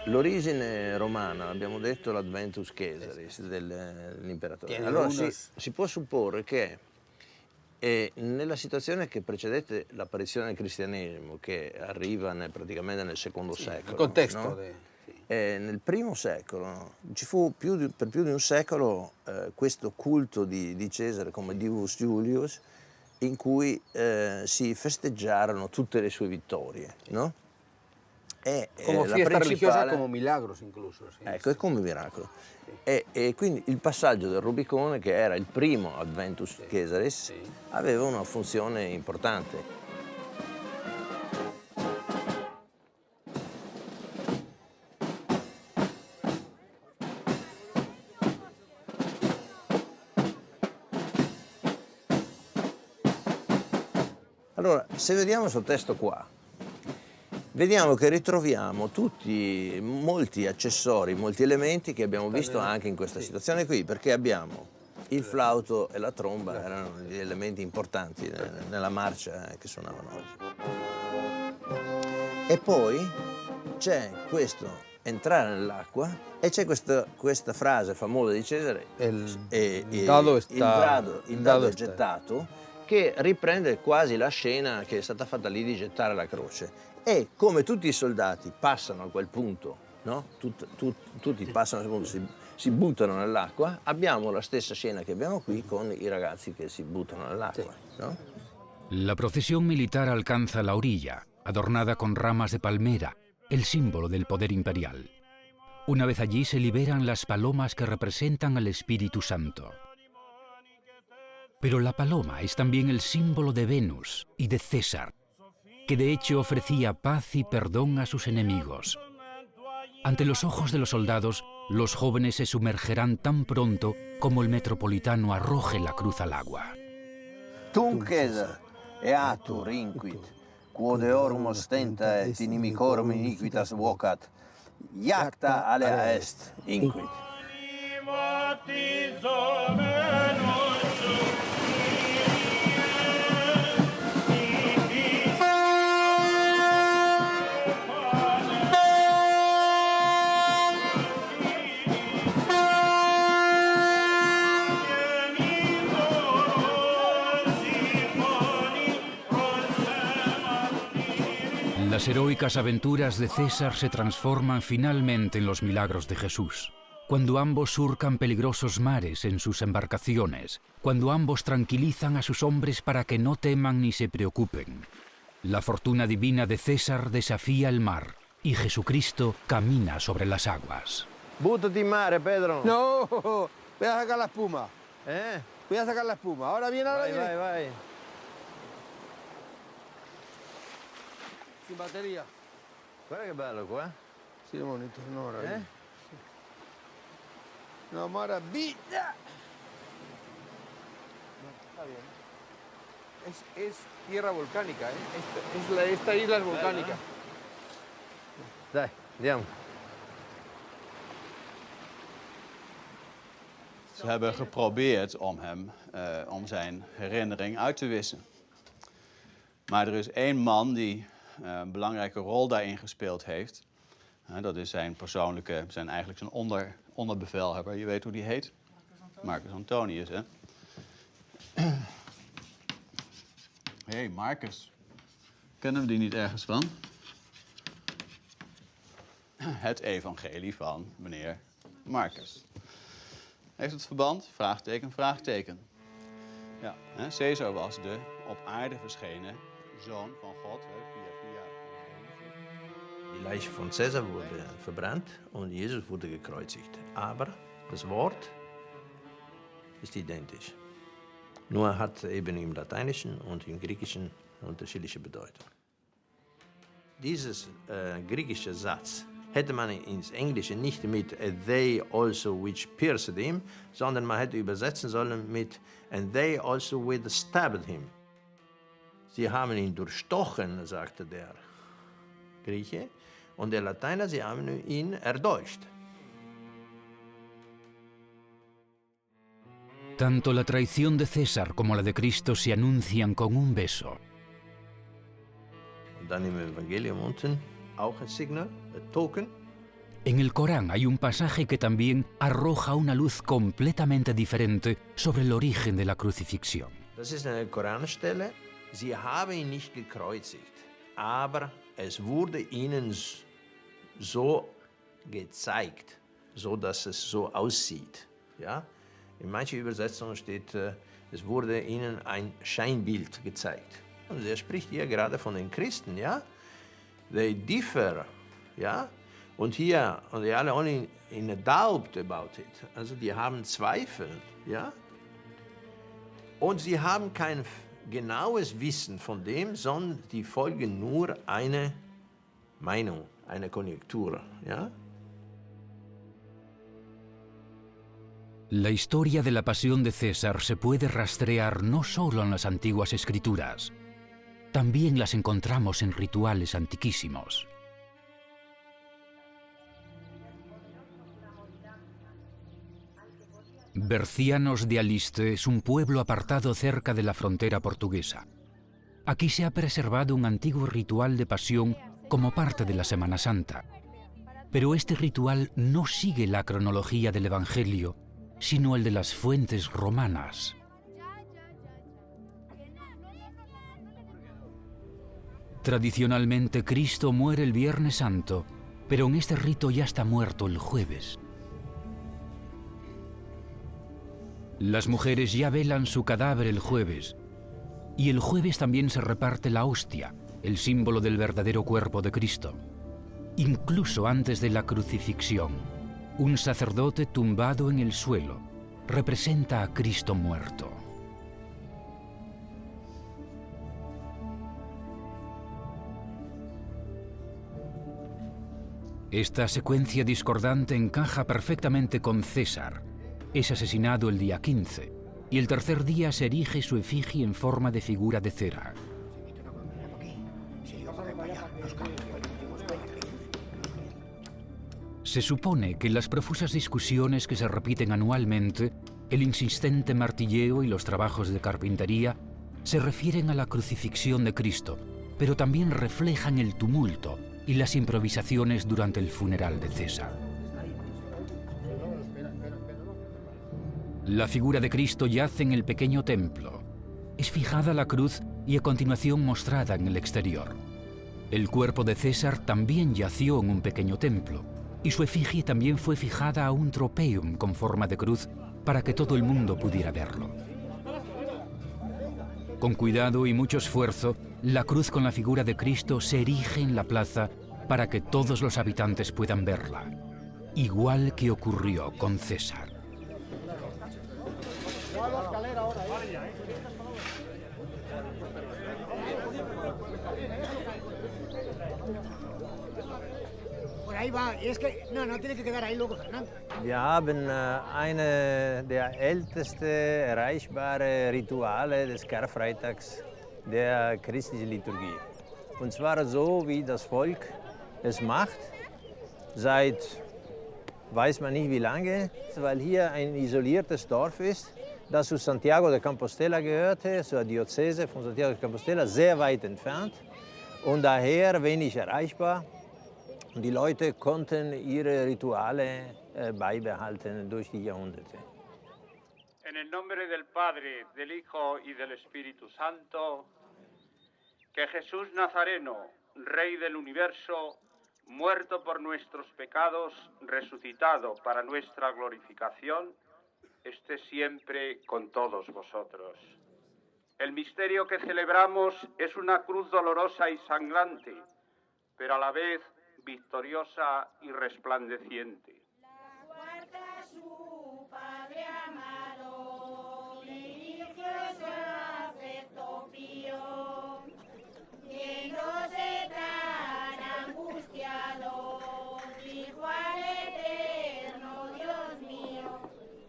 L'origine romana, abbiamo detto l'Adventus Caesaris dell'imperatore. Tiene Allora unas- si può supporre che nella situazione che precedette l'apparizione del cristianesimo, che arriva praticamente nel secondo secolo, il contesto no? de- Nel primo secolo ci fu per più di un secolo questo culto di Cesare come Divus Julius, in cui si festeggiarono tutte le sue vittorie, no? Como La fiesta religiosa, principale- como milagros incluso. Sí. Ecco, è come un miracolo. E quindi il passaggio del Rubicone, che era il primo Adventus Caesaris, aveva una funzione importante. Allora, se vediamo questo testo qua, vediamo che ritroviamo molti accessori, molti elementi che abbiamo visto anche in questa situazione qui, perché abbiamo il flauto e la tromba, erano gli elementi importanti nella marcia che suonavano oggi. E poi c'è questo entrare nell'acqua e c'è questa frase famosa di Cesare, il dado il dado è está. gettato, che riprende quasi la scena che è stata fatta lì di gettare la croce. E come tutti i soldati passano a quel punto, no? Tutti passano a quel punto, si buttano nell'acqua, abbiamo la stessa scena che abbiamo qui con i ragazzi che si buttano nell'acqua, no? La procesión militar alcanza la orilla, adornada con ramas de palmera, el símbolo del poder imperial. Una vez allí se liberan las palomas que representan al Espíritu Santo. Pero la paloma es también el símbolo de Venus y de César, que de hecho ofrecía paz y perdón a sus enemigos. Ante los ojos de los soldados, los jóvenes se sumergerán tan pronto como el metropolitano arroje la cruz al agua. Tunc Caesar, eatur inquit, quod eorum ostenta et inimicorum iniquitas vocat, iacta alea est inquit. Las heroicas aventuras de César se transforman finalmente en los milagros de Jesús, cuando ambos surcan peligrosos mares en sus embarcaciones, cuando ambos tranquilizan a sus hombres para que no teman ni se preocupen. La fortuna divina de César desafía el mar y Jesucristo camina sobre las aguas. Búttate in mare, Pedro. No, voy a sacar la espuma. Voy a sacar la espuma. Ahora viene, ahora viene. vai. Sin batería. Guarda che bello qua. Sí, bonito, una maravilla. Una maravilla. Está bien. Es tierra volcánica, ¿eh? Esta isla es volcánica. Dai, andiamo. Ze hebben geprobeerd om zijn herinnering uit te wissen. Maar er is één man die een belangrijke rol daarin gespeeld heeft. Dat is zijn onderbevelhebber. Je weet hoe die heet? Marcus Antonius, hè? Hé, Marcus. Kennen we die niet ergens van? Het evangelie van meneer Marcus. Heeft het verband? Vraagteken, vraagteken. Ja, hè? Caesar was de op aarde verschenen Zoon van God, via. Die Leiche von Caesar wurde verbrannt und Jesus wurde gekreuzigt. Aber das Wort ist identisch. Nur hat eben im Lateinischen und im Griechischen unterschiedliche Bedeutung. Dieses griechische Satz hätte man ins Englische nicht mit they also which pierced him, sondern man hätte übersetzen sollen mit and they also which stabbed him. Sie haben ihn durchstochen, sagte der Grieche, und der Lateiner, sie haben ihn erdolcht. Tanto la traición de César como la de Cristo se anuncian con un beso. Und dann im Evangelium unten auch ein Signal, ein Token. En el Corán hay un pasaje que también arroja una luz completamente diferente sobre el origen de la crucifixión. Das ist eine Koranstelle. Sie haben ihn nicht gekreuzigt, aber es wurde ihnen so gezeigt, so dass es so aussieht. Ja? In manchen Übersetzungen steht, es wurde ihnen ein Scheinbild gezeigt. Und er spricht hier gerade von den Christen, ja? They differ, ja? Und hier, and they are only in a doubt about it. Also die haben Zweifel, ja? Und sie haben kein genaues Wissen von dem, sondern die folgen nur eine Meinung, eine Konjunktur, ja? La historia de la pasión de César se puede rastrear no solo en las antiguas escrituras, también las encontramos en rituales antiquísimos. Bercianos de Aliste es un pueblo apartado cerca de la frontera portuguesa. Aquí se ha preservado un antiguo ritual de pasión como parte de la Semana Santa. Pero este ritual no sigue la cronología del Evangelio, sino el de las fuentes romanas. Tradicionalmente, Cristo muere el Viernes Santo, pero en este rito ya está muerto el jueves. Las mujeres ya velan su cadáver el jueves, y el jueves también se reparte la hostia, el símbolo del verdadero cuerpo de Cristo. Incluso antes de la crucifixión, un sacerdote tumbado en el suelo representa a Cristo muerto. Esta secuencia discordante encaja perfectamente con César. Es asesinado el día 15, y el tercer día se erige su efigie en forma de figura de cera. Se supone que en las profusas discusiones que se repiten anualmente, el insistente martilleo y los trabajos de carpintería se refieren a la crucifixión de Cristo, pero también reflejan el tumulto y las improvisaciones durante el funeral de César. La figura de Cristo yace en el pequeño templo. Es fijada la cruz y a continuación mostrada en el exterior. El cuerpo de César también yació en un pequeño templo, y su efigie también fue fijada a un tropeum con forma de cruz para que todo el mundo pudiera verlo. Con cuidado y mucho esfuerzo, la cruz con la figura de Cristo se erige en la plaza para que todos los habitantes puedan verla, igual que ocurrió con César. Por ahí va, es que no tiene que quedar ahí luego, Fernando. Wir haben eine der ältesten erreichbaren Rituale des Karfreitags der christlichen Liturgie. Und zwar so, wie das Volk es macht, seit weiß man nicht wie lange, weil hier ein isoliertes Dorf ist, das zu Santiago de Compostela gehörte, zur Diözese von Santiago de Compostela, sehr weit entfernt und daher wenig erreichbar. Und die Leute konnten ihre Rituale beibehalten durch die Jahrhunderte. En el nombre del Padre, del Hijo y del Espíritu Santo, que Jesús Nazareno, Rey del Universo, muerto por nuestros pecados, resucitado para nuestra glorificación, esté siempre con todos vosotros. El misterio que celebramos es una cruz dolorosa y sangrante, pero a la vez victoriosa y resplandeciente. Su Padre amado, le inició su afecto pío, viéndose tan angustiado, dijo al eterno Dios mío,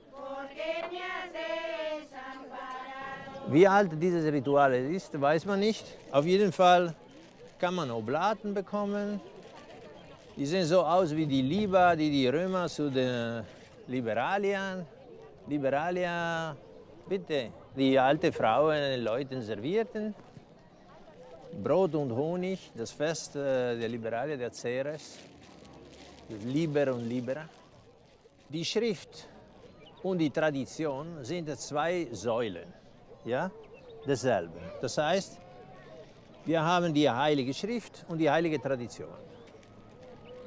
¿por qué me has desamparado? Wie alt dieses Ritual ist, weiß man nicht. Auf jeden Fall kann man Oblaten bekommen. Die sehen so aus wie die Liba, die die Römer zu den Liberalia, bitte, die alte Frauen den Leuten servierten. Brot und Honig, das Fest der Liberalia, der Ceres, Liber und Libera. Die Schrift und die Tradition sind zwei Säulen, ja, desselben. Das heißt, wir haben die Heilige Schrift und die Heilige Tradition.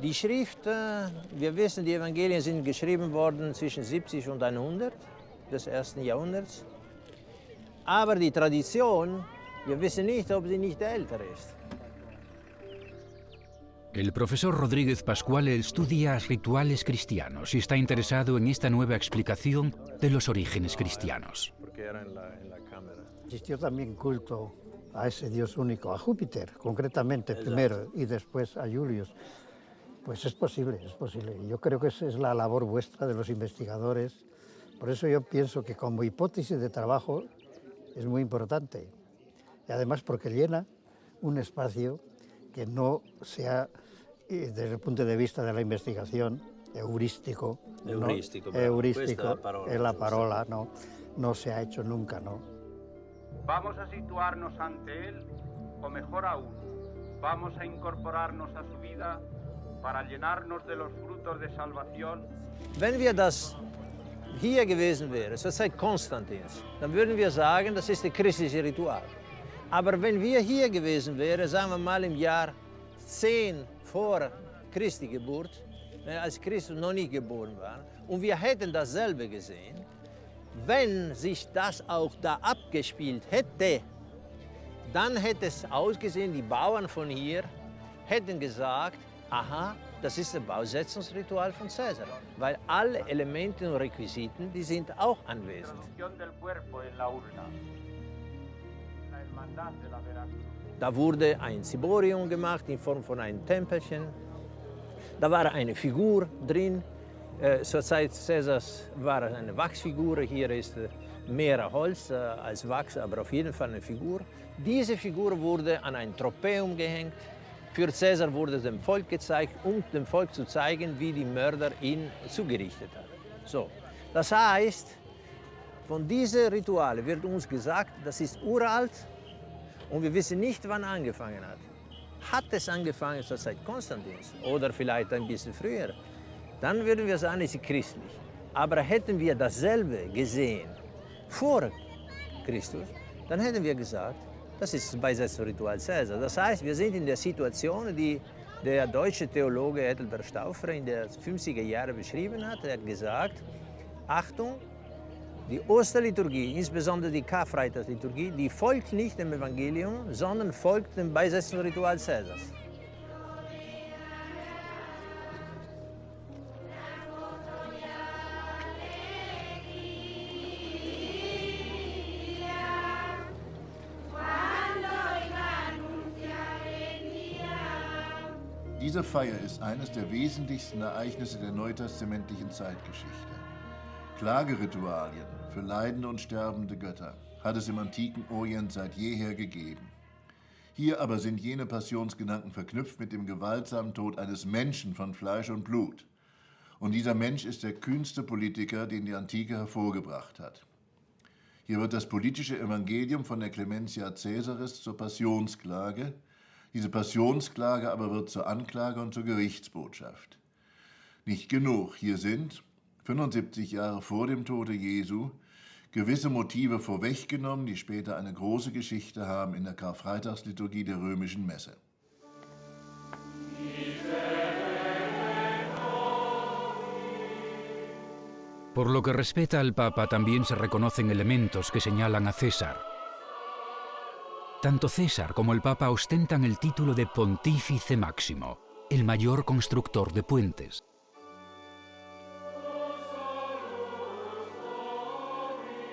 Die Schrift, wir wissen, die Evangelien sind geschrieben worden zwischen 70 und 100 des ersten Jahrhunderts. Aber die Tradition, wir wissen nicht, ob sie nicht älter ist. El profesor Rodríguez Pascual estudia rituales cristianos y está interesado en esta nueva explicación de los orígenes cristianos. Existió también culto a ese Dios único, a Júpiter, concretamente primero, y después a Julius. Pues es posible, es posible. Yo creo que esa es la labor vuestra de los investigadores. Por eso yo pienso que como hipótesis de trabajo es muy importante. Y además porque llena un espacio que no sea, desde el punto de vista de la investigación, heurístico. Heurístico, ¿no? Heurístico, es la parola, no se ha hecho nunca, ¿no? Vamos a situarnos ante Él, o mejor aún, vamos a incorporarnos a su vida para llenarnos de los frutos de salvación. Wenn wir das hier gewesen wären, zur Zeit Konstantins, dann würden wir sagen, das ist das christliche Ritual. Aber wenn wir hier gewesen wären, sagen wir mal im Jahr 10 vor Christi Geburt, als Christus noch nicht geboren war, und wir hätten dasselbe gesehen, wenn sich das auch da abgespielt hätte, dann hätte es ausgesehen, die Bauern von hier hätten gesagt, aha, das ist das Bausetzungsritual von Caesar, weil alle Elemente und Requisiten, die sind auch anwesend. Da wurde ein Ciborium gemacht in Form von einem Tempelchen. Da war eine Figur drin. Zur Zeit Caesars war es eine Wachsfigur. Hier ist mehr Holz als Wachs, aber auf jeden Fall eine Figur. Diese Figur wurde an ein Tropäum gehängt. Für Caesar wurde es dem Volk gezeigt, um dem Volk zu zeigen, wie die Mörder ihn zugerichtet haben. So, das heißt, von diesen Ritualen wird uns gesagt, das ist uralt und wir wissen nicht, wann angefangen hat. Hat es angefangen zur Zeit Konstantins oder vielleicht ein bisschen früher, dann würden wir sagen, es ist christlich. Aber hätten wir dasselbe gesehen vor Christus, dann hätten wir gesagt, das ist das Beisetzungsritual Caesar. Das heißt, wir sind in der Situation, die der deutsche Theologe Ethelbert Stauffer in den 50er Jahren beschrieben hat. Er hat gesagt, Achtung, die Osterliturgie, insbesondere die Karfreitagsliturgie, die folgt nicht dem Evangelium, sondern folgt dem Beisetzungsritual Caesars. Diese Feier ist eines der wesentlichsten Ereignisse der neutestamentlichen Zeitgeschichte. Klageritualien für leidende und sterbende Götter hat es im antiken Orient seit jeher gegeben. Hier aber sind jene Passionsgedanken verknüpft mit dem gewaltsamen Tod eines Menschen von Fleisch und Blut. Und dieser Mensch ist der kühnste Politiker, den die Antike hervorgebracht hat. Hier wird das politische Evangelium von der Clementia Caesaris zur Passionsklage. Diese Passionsklage aber wird zur Anklage und zur Gerichtsbotschaft. Nicht genug, hier sind, 75 Jahre vor dem Tode Jesu, gewisse Motive vorweggenommen, die später eine große Geschichte haben in der Karfreitagsliturgie der römischen Messe. Diese Por lo que respecta al Papa, también se reconocen elementos que señalan a César. Tanto César como el Papa ostentan el título de Pontífice Máximo, el mayor constructor de puentes.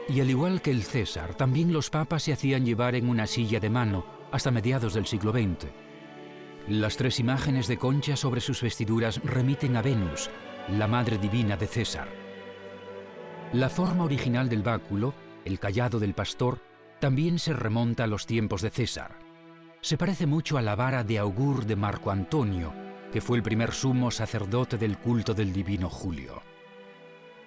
Y al igual que el César, también los papas se hacían llevar en una silla de mano hasta mediados del siglo XX. Las 3 imágenes de concha sobre sus vestiduras remiten a Venus, la madre divina de César. La forma original del báculo, el cayado del pastor, también se remonta a los tiempos de César. Se parece mucho a la vara de augur de Marco Antonio, que fue el primer sumo sacerdote del culto del divino Julio.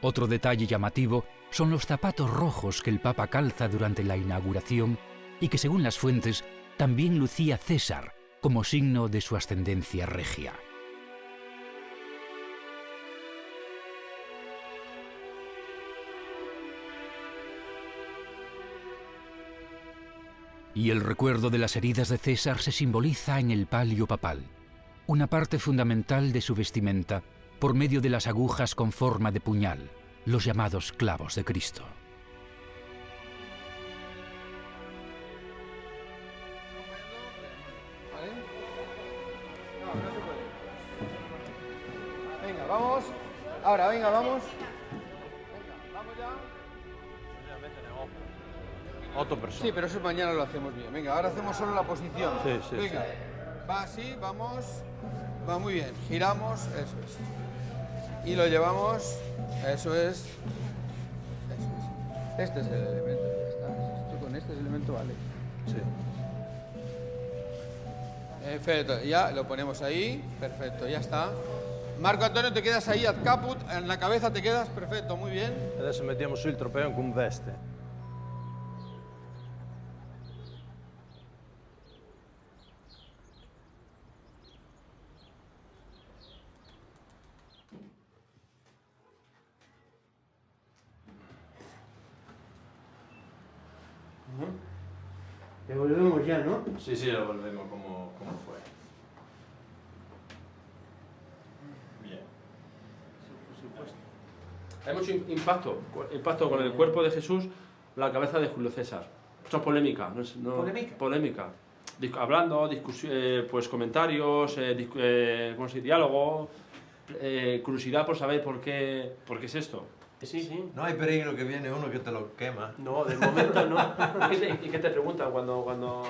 Otro detalle llamativo son los zapatos rojos que el Papa calza durante la inauguración y que, según las fuentes, también lucía César como signo de su ascendencia regia. Y el recuerdo de las heridas de César se simboliza en el palio papal, una parte fundamental de su vestimenta, por medio de las agujas con forma de puñal, los llamados clavos de Cristo. Venga, vamos. Ahora, venga, vamos. Otro persona. Sí, pero eso mañana lo hacemos bien. Venga, ahora hacemos solo la posición. Sí, sí, venga, sí. Va así, vamos. Va muy bien. Giramos, eso es. Y lo llevamos, eso es. Este es el elemento, ya está. Esto con este elemento vale. Sí. Perfecto, ya lo ponemos ahí. Perfecto, ya está. Marco Antonio, te quedas ahí ad caput, en la cabeza te quedas, perfecto, muy bien. Adesso mettiamo su il trofeo con veste. Devolvemos ya, ¿no? Sí, sí, lo volvemos como fue. Bien. Hay mucho impacto con el cuerpo de Jesús, la cabeza de Julio César. Mucha polémica. ¿Polémica? Polémica. Hablando, pues comentarios, ¿cómo se dice? Diálogo, curiosidad por saber por qué es esto. Sí, sí. No hay peligro que viene uno que te lo quema. No, de momento no. ¿Y qué te preguntan cuando...?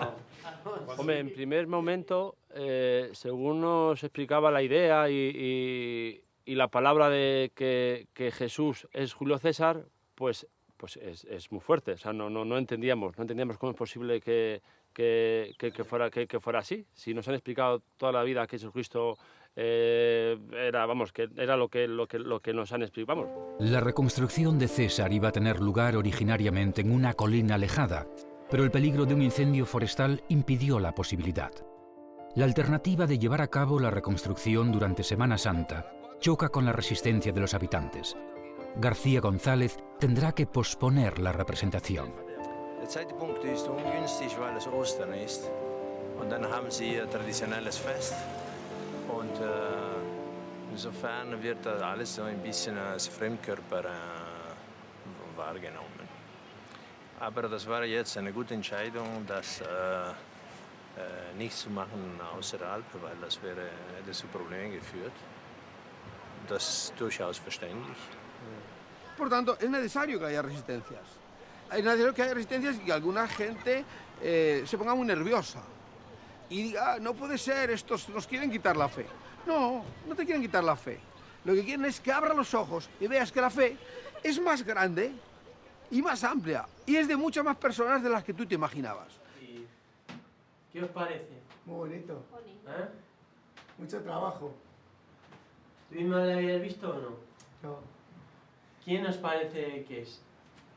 Hombre, en primer momento, según nos explicaba la idea y la palabra de que Jesús es Julio César, pues es muy fuerte. O sea, no entendíamos cómo es posible que fuera así. Si nos han explicado toda la vida que Jesucristo era lo que nos han explicado. Vamos. La reconstrucción de César iba a tener lugar originariamente en una colina alejada, pero el peligro de un incendio forestal impidió la posibilidad. La alternativa de llevar a cabo la reconstrucción durante Semana Santa choca con la resistencia de los habitantes. García González tendrá que posponer la representación. Der Zeitpunkt ist ungünstig, weil es Ostern ist. Und dann haben sie ihr traditionelles Fest. Und insofern wird das alles so ein bisschen als Fremdkörper wahrgenommen. Aber das war jetzt eine gute Entscheidung, das nicht zu machen außerhalb, weil das hätte zu Problemen geführt. Das ist durchaus verständlich. Por tanto, es necesario que haya resistencias. Es necesario que haya resistencias y que alguna gente se ponga muy nerviosa y diga, no puede ser, estos nos quieren quitar la fe. No, no te quieren quitar la fe. Lo que quieren es que abras los ojos y veas que la fe es más grande y más amplia y es de muchas más personas de las que tú te imaginabas. ¿Qué os parece? Muy bonito. ¿Eh? Mucho trabajo. ¿Tú mismo la habías visto o no? No. ¿Quién os parece que es?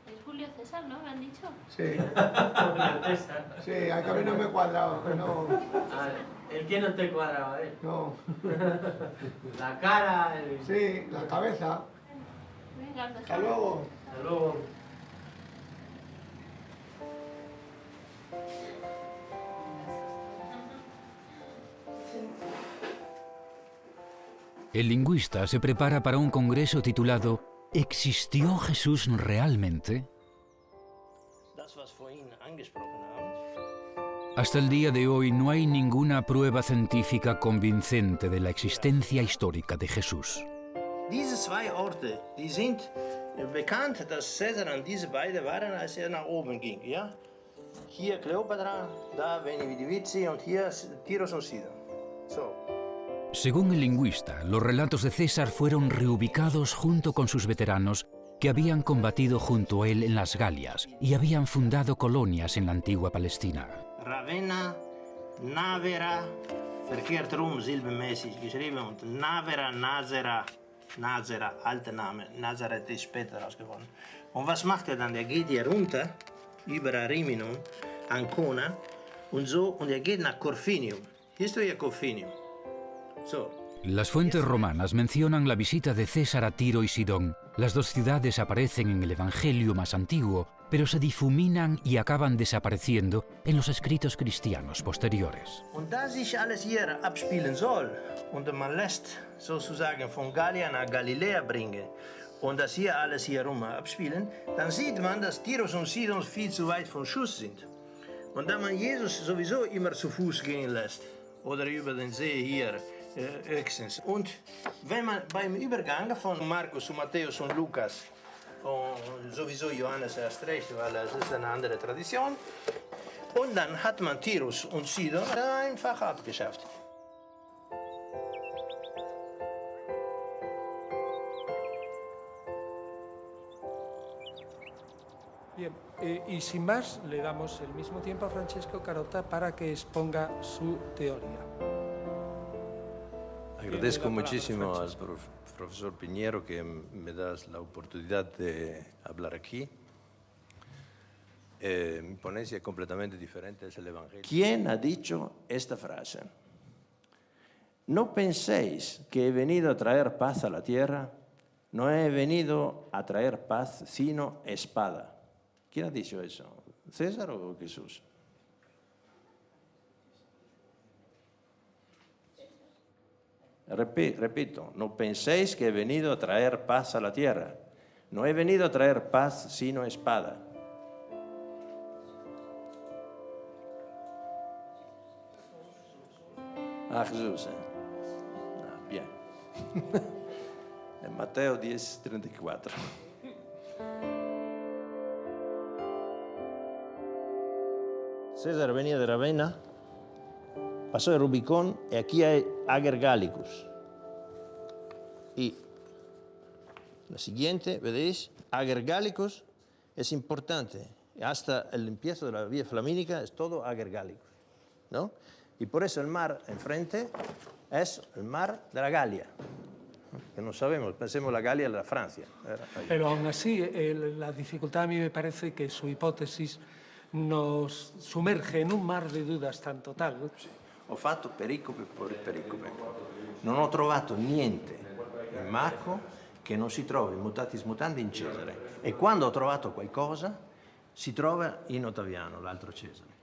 Es Julio César, ¿no? ¿Me han dicho? Sí. Julio César. Sí, a mí no me cuadraba, no. ¿El que no te cuadraba, No. La cara, Sí, la cabeza. Venga, Hasta luego. Hasta luego. El lingüista se prepara para un congreso titulado ¿Existió Jesús realmente? Das, was vorhin angesprochen haben, Hasta el día de hoy no hay ninguna prueba científica convincente de la existencia histórica de Jesús. diese zwei Orte, die sind bekannt, dass Caesar an diese beiden waren, als nach oben ging. Ja? Hier Kleopatra, da Veni Vidi Vici und hier Tiros und Sidon. So. Según el lingüista, los relatos de César fueron reubicados junto con sus veteranos que habían combatido junto a él en las Galias y habían fundado colonias en la antigua Palestina. Ravenna, Navera, verkehrt rum, silbenmäßig geschrieben, und Navera, Nazera, alter Name. Nazareth ist später daraus geworden. Und was macht er dann? Der geht hier runter, über Ariminum, Ancona und so, und er geht nach Corfinium. Hier ist ja Corfinium. So. Las fuentes romanas mencionan la visita de César a Tiro y Sidón. Las dos ciudades aparecen en el Evangelio más antiguo, pero se difuminan y acaban desapareciendo en los escritos cristianos posteriores. Und da sich alles hier abspielen soll und man lässt sozusagen von Gallien nach Galiläa bringen und das hier alles hier rum abspielen, dann sieht man, dass Tiros und Sidon viel zu weit vom Schuss sind. Und da man Jesus sowieso immer zu Fuß gehen lässt oder über den See hier, höchstens. Und wenn man beim Übergang von Markus und Matthäus und Lukas und sowieso Johannes erst recht, weil das ist eine andere Tradition. Und dann hat man Tirus und Sidon einfach abgeschafft. Bien, y sin más, le damos el mismo tiempo a Francesco Carota para que exponga su teoría. Agradezco muchísimo al profesor Piñero que me das la oportunidad de hablar aquí. Mi ponencia es completamente diferente, es el Evangelio. ¿Quién ha dicho esta frase? No penséis que he venido a traer paz a la tierra, no he venido a traer paz sino espada. ¿Quién ha dicho eso? ¿César o Jesús? Repito, no penséis que he venido a traer paz a la tierra. No he venido a traer paz sino espada. Ah, Jesús. Bien. En Mateo 10:34. César venía de Ravenna, pasó el Rubicón y aquí hay Ager Gallicus. Y la siguiente, ¿veis? Ager Gallicus es importante. Hasta el empiezo de la vía flamínica es todo Ager Gallicus, ¿no? Y por eso el mar enfrente es el mar de la Galia. Que no sabemos, pensemos la Galia es la Francia. Pero aún así, la dificultad a mí me parece que su hipótesis nos sumerge en un mar di dudas tan total. Sì. Ho fatto pericope per pericope. Non ho trovato niente in Marco che non si trovi mutatis mutandi in Cesare. E quando ho trovato qualcosa, si trova in Ottaviano, l'altro Cesare.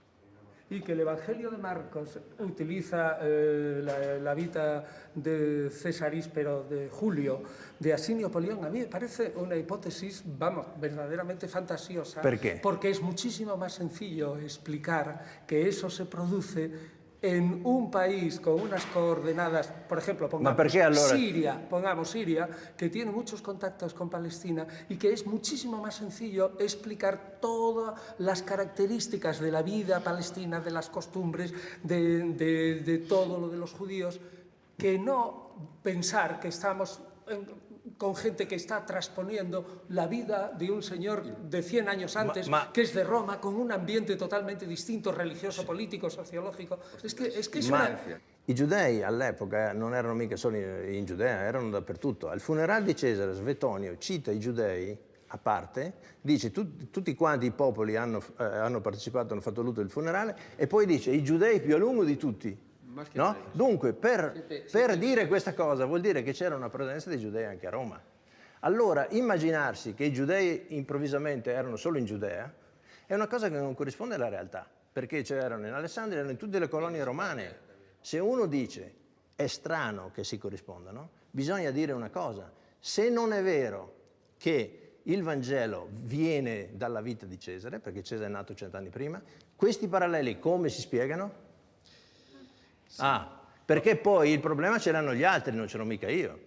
Y que el Evangelio de Marcos utiliza la vida de César Íspero, de Julio, de Asinio Polión. A mí me parece una hipótesis, vamos, verdaderamente fantasiosa. ¿Por qué? Porque es muchísimo más sencillo explicar que eso se produce en un país con unas coordenadas, por ejemplo, pongamos Siria, que tiene muchos contactos con Palestina y que es muchísimo más sencillo explicar todas las características de la vida palestina, de las costumbres, de todo lo de los judíos, que no pensar que estamos con gente que está transponiendo la vida de un señor de 100 años antes, que es de Roma, con un ambiente totalmente distinto, religioso, político, sociológico. Es que es una... I giudei all'epoca non erano mica solo in Giudea, erano dappertutto. Al funerale di Cesare, Svetonio cita i giudei a parte, dice tutti quanti i popoli hanno partecipato, hanno fatto lutto del funerale, e poi dice i giudei più a lungo di tutti. No? Dunque, per dire questa cosa vuol dire che c'era una presenza dei giudei anche a Roma. Allora, immaginarsi che i giudei improvvisamente erano solo in Giudea è una cosa che non corrisponde alla realtà, perché c'erano in Alessandria, erano in tutte le colonie romane. Se uno dice è strano che si corrispondano, bisogna dire una cosa: se non è vero che il Vangelo viene dalla vita di Cesare, perché Cesare è nato 100 anni prima. Questi paralleli come si spiegano? Perché poi il problema c'erano gli altri, non c'ero mica io.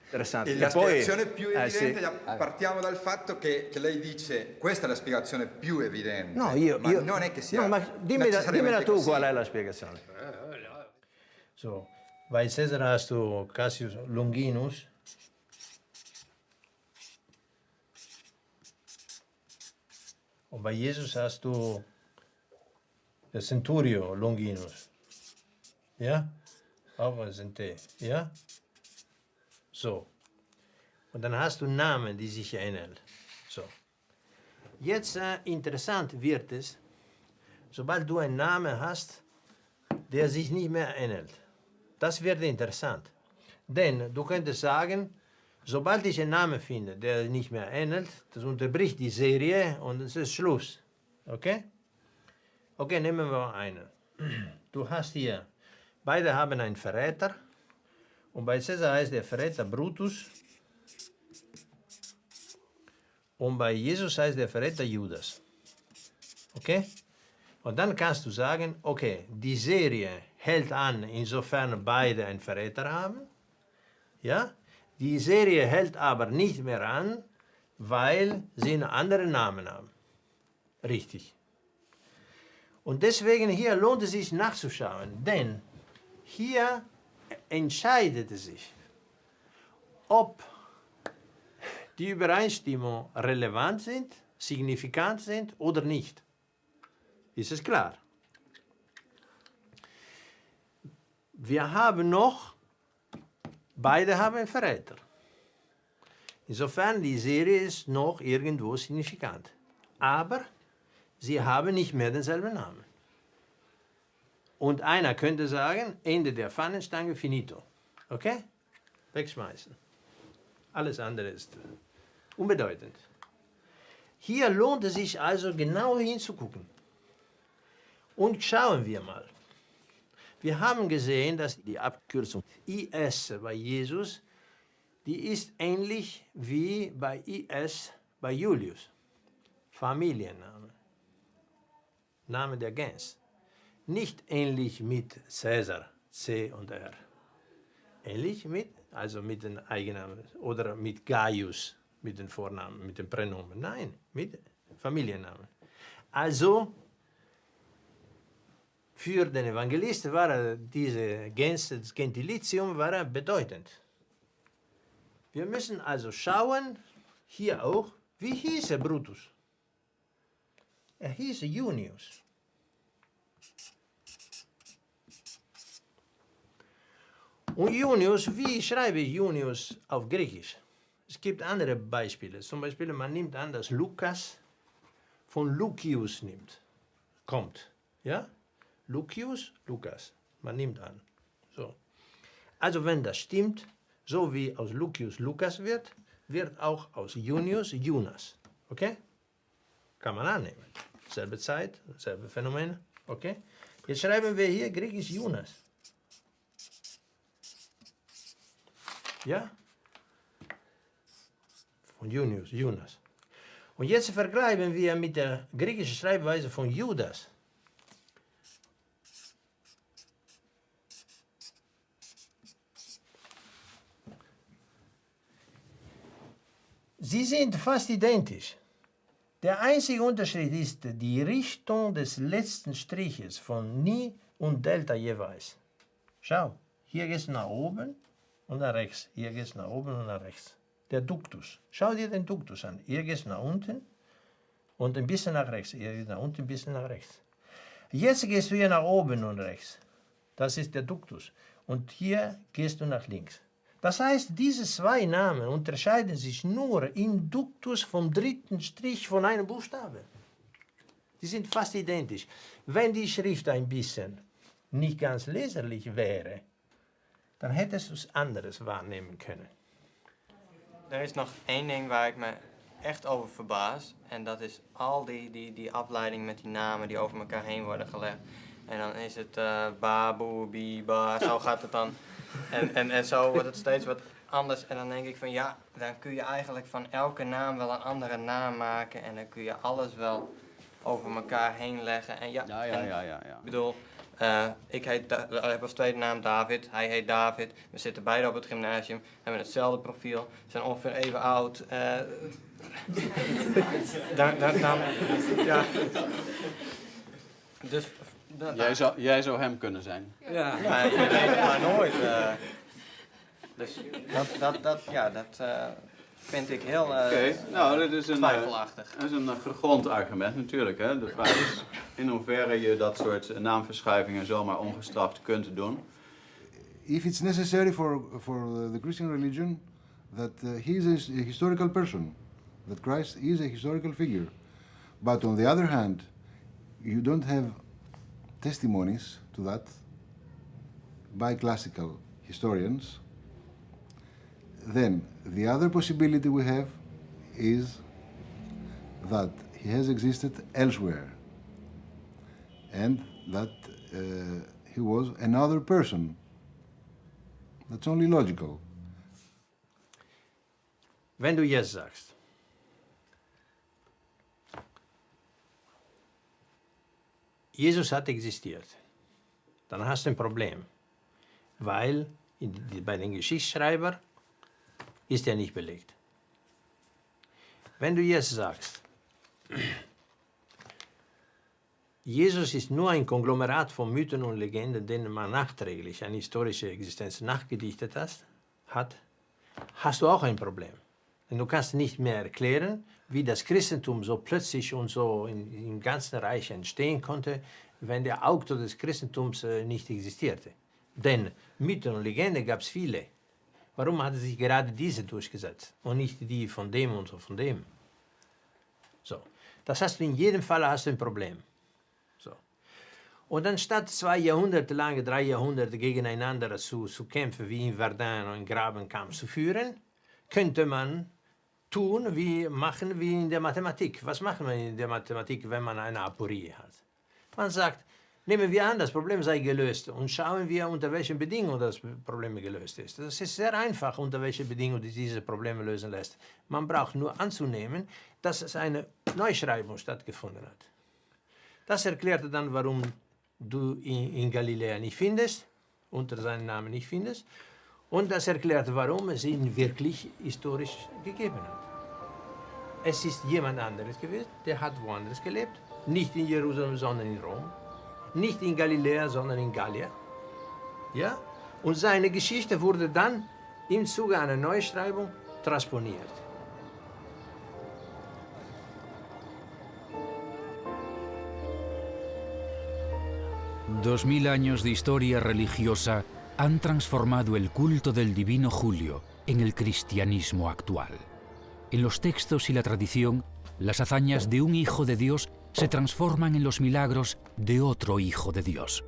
Interessante. E la poi, spiegazione più evidente, sì. partiamo dal fatto che lei dice questa è la spiegazione più evidente. No, ma non è che sia no, ma dimmela tu così. qual è la spiegazione. So, bei Caesar hast du Cassius Longinus. Und bei Jesus hast du der Centurio Longinus. Ja? Auch sind die. Ja? So. Und dann hast du Namen, die sich ähneln. So. Jetzt interessant wird es, sobald du einen Namen hast, der sich nicht mehr ähnelt. Das wird interessant. Denn du könntest sagen, sobald ich einen Namen finde, der nicht mehr ähnelt, das unterbricht die Serie und es ist Schluss. Okay? Okay, nehmen wir einen. Du hast hier, beide haben einen Verräter. Und bei Caesar heißt der Verräter Brutus. Und bei Jesus heißt der Verräter Judas. Okay? Und dann kannst du sagen, okay, die Serie hält an, insofern beide einen Verräter haben. Ja? Die Serie hält aber nicht mehr an, weil sie einen anderen Namen haben. Richtig. Und deswegen hier lohnt es sich nachzuschauen, denn hier entscheidet es sich, ob die Übereinstimmung relevant sind, signifikant sind oder nicht. Ist es klar? Wir haben noch, beide haben einen Verräter. Insofern die Serie ist noch irgendwo signifikant. Aber sie haben nicht mehr denselben Namen. Und einer könnte sagen, Ende der Fahnenstange, finito. Okay? Wegschmeißen. Alles andere ist unbedeutend. Hier lohnt es sich also genau hinzugucken. Und schauen wir mal. Wir haben gesehen, dass die Abkürzung IS bei Jesus, die ist ähnlich wie bei IS bei Julius. Familienname. Name der Gens. Nicht ähnlich mit Caesar, C und R. Ähnlich mit, also mit den Eigennamen oder mit Gaius, mit den Vornamen, mit den Pränomen. Nein, mit Familiennamen. Also, für den Evangelisten war diese Gens, das Gentilitium, war bedeutend. Wir müssen also schauen, hier auch, wie hieß er Brutus? Er hieß Junius. Und Junius, wie schreibe ich Junius auf Griechisch? Es gibt andere Beispiele. Zum Beispiel, man nimmt an, dass Lukas von Lucius kommt. Ja? Lucius, Lukas. Man nimmt an. So. Also wenn das stimmt, so wie aus Lucius Lukas wird, wird auch aus Junius Jonas. Okay? Kann man annehmen. Selbe Zeit, selbe Phänomen. Okay? Jetzt schreiben wir hier griechisch Jonas. Ja? Von Junius, Jonas. Und jetzt vergleichen wir mit der griechischen Schreibweise von Judas. Sie sind fast identisch. Der einzige Unterschied ist die Richtung des letzten Striches von Ni und Delta jeweils. Schau, hier geht es nach oben und nach rechts. Hier geht es nach oben und nach rechts. Der Duktus. Schau dir den Duktus an. Hier geht es nach unten und ein bisschen nach rechts. Hier geht es nach unten, ein bisschen nach rechts. Jetzt gehst du hier nach oben und rechts. Das ist der Duktus. Und hier gehst du nach links. Das heißt, diese zwei Namen unterscheiden sich nur im Duktus vom dritten Strich von einem Buchstaben. Die sind fast identisch. Wenn die Schrift ein bisschen nicht ganz leserlich wäre, dan hättest du es anders waarnemen kunnen. Er is nog één ding waar ik me echt over verbaas. En dat is al die afleiding met die namen die over elkaar heen worden gelegd. En dan is het baboe, biba, zo gaat het dan. En zo wordt het steeds wat anders. En dan denk ik van ja, dan kun je eigenlijk van elke naam wel een andere naam maken. En dan kun je alles wel over elkaar heen leggen. En ja. Ik bedoel, ik heb als tweede naam David, hij heet David. We zitten beide op het gymnasium, hebben hetzelfde profiel, zijn ongeveer even oud. Ja. Dus, jij zou hem kunnen zijn. Ja, je weet het maar nooit. Dus dat vind ik heel nou, dit is twijfelachtig. Dat is een gegrond argument natuurlijk. Hè? De vraag is in hoeverre je dat soort naamverschuivingen zomaar ongestraft kunt doen. If it's necessary for the Christian religion, that he is a historical person, that Christ is a historical figure. But on the other hand, you don't have testimonies to that by classical historians. Then the other possibility we have is that he has existed elsewhere and that he was another person. That's only logical. Wenn du jetzt sagst, Jesus hat existiert, dann hast du ein Problem, weil bei den Geschichtsschreibern ist er nicht belegt. Wenn du jetzt sagst, Jesus ist nur ein Konglomerat von Mythen und Legenden, denen man nachträglich eine historische Existenz nachgedichtet hat, hast du auch ein Problem. Denn du kannst nicht mehr erklären, wie das Christentum so plötzlich und so im ganzen Reich entstehen konnte, wenn der Autor des Christentums nicht existierte. Denn Mythen und Legenden gab es viele. Warum hat sich gerade diese durchgesetzt und nicht die von dem und von dem? So, das hast du in jedem Fall ein Problem. So. Und anstatt 2 Jahrhunderte lang, 3 Jahrhunderte gegeneinander zu kämpfen, wie in Verdun und in Grabenkampf zu führen, könnte man machen wie in der Mathematik. Was machen wir in der Mathematik, wenn man eine Aporie hat? Man sagt, nehmen wir an, das Problem sei gelöst und schauen wir, unter welchen Bedingungen das Problem gelöst ist. Das ist sehr einfach, unter welchen Bedingungen diese Probleme lösen lässt. Man braucht nur anzunehmen, dass es eine Neuschreibung stattgefunden hat. Das erklärte dann, warum du ihn in Galiläa nicht findest, unter seinem Namen nicht findest. Und das erklärt, warum es ihn wirklich historisch gegeben hat. Es ist jemand anderes gewesen, der hat woanders gelebt. Nicht in Jerusalem, sondern in Rom. Nicht in Galiläa, sondern in Gallien. Ja? Und seine Geschichte wurde dann im Zuge einer Neuschreibung transponiert. 2000 años de historia religiosa han transformado el culto del divino Julio en el cristianismo actual. En los textos y la tradición, las hazañas de un hijo de Dios se transforman en los milagros de otro hijo de Dios.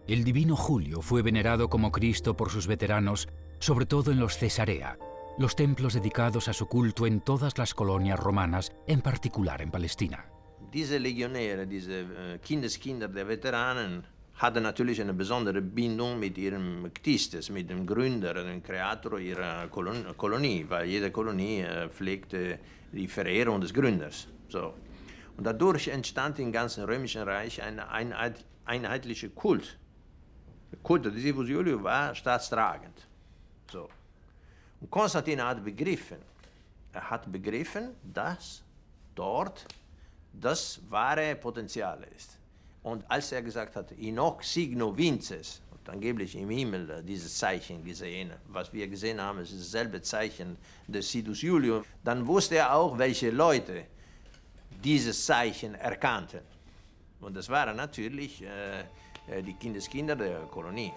El divino Julio fue venerado como Cristo por sus veteranos, sobre todo en los Cesarea, los templos dedicados a su culto en todas las colonias romanas, en particular en Palestina. Diese Legionäre, diese Kindeskinder der Veteranen, hatten natürlich eine besondere Bindung mit ihrem Ktistes, mit dem Gründer, dem Kreator ihrer Kolonie, weil jede Kolonie pflegte die Verehrung des Gründers. So. Und dadurch entstand im ganzen Römischen Reich ein einheitlicher Kult. Der Kult des Divus Iulius war staatstragend. So. Und Konstantin hat begriffen, dass dort das wahre Potenzial ist. Und als er gesagt hat, in hoc signo vinces, und angeblich im Himmel dieses Zeichen gesehen, was wir gesehen haben, ist dasselbe Zeichen des Sidus Iulius, dann wusste er auch, welche Leute dieses Zeichen erkannten. Und das waren natürlich die Kindeskinder der Kolonie.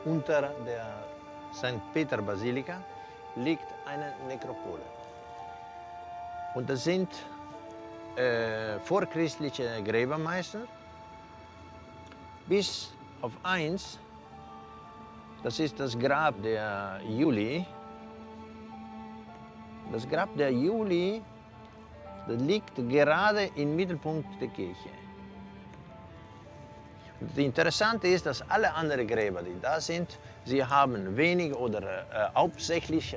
Unter der St. Peter Basilika liegt eine Nekropole. Und das sind vorchristliche Gräbermeister, bis auf eins, das ist das Grab der Julii. Das Grab der Julii Das liegt gerade im Mittelpunkt der Kirche. Das Interessante ist, dass alle anderen Gräber, die da sind, sie haben wenig oder hauptsächlich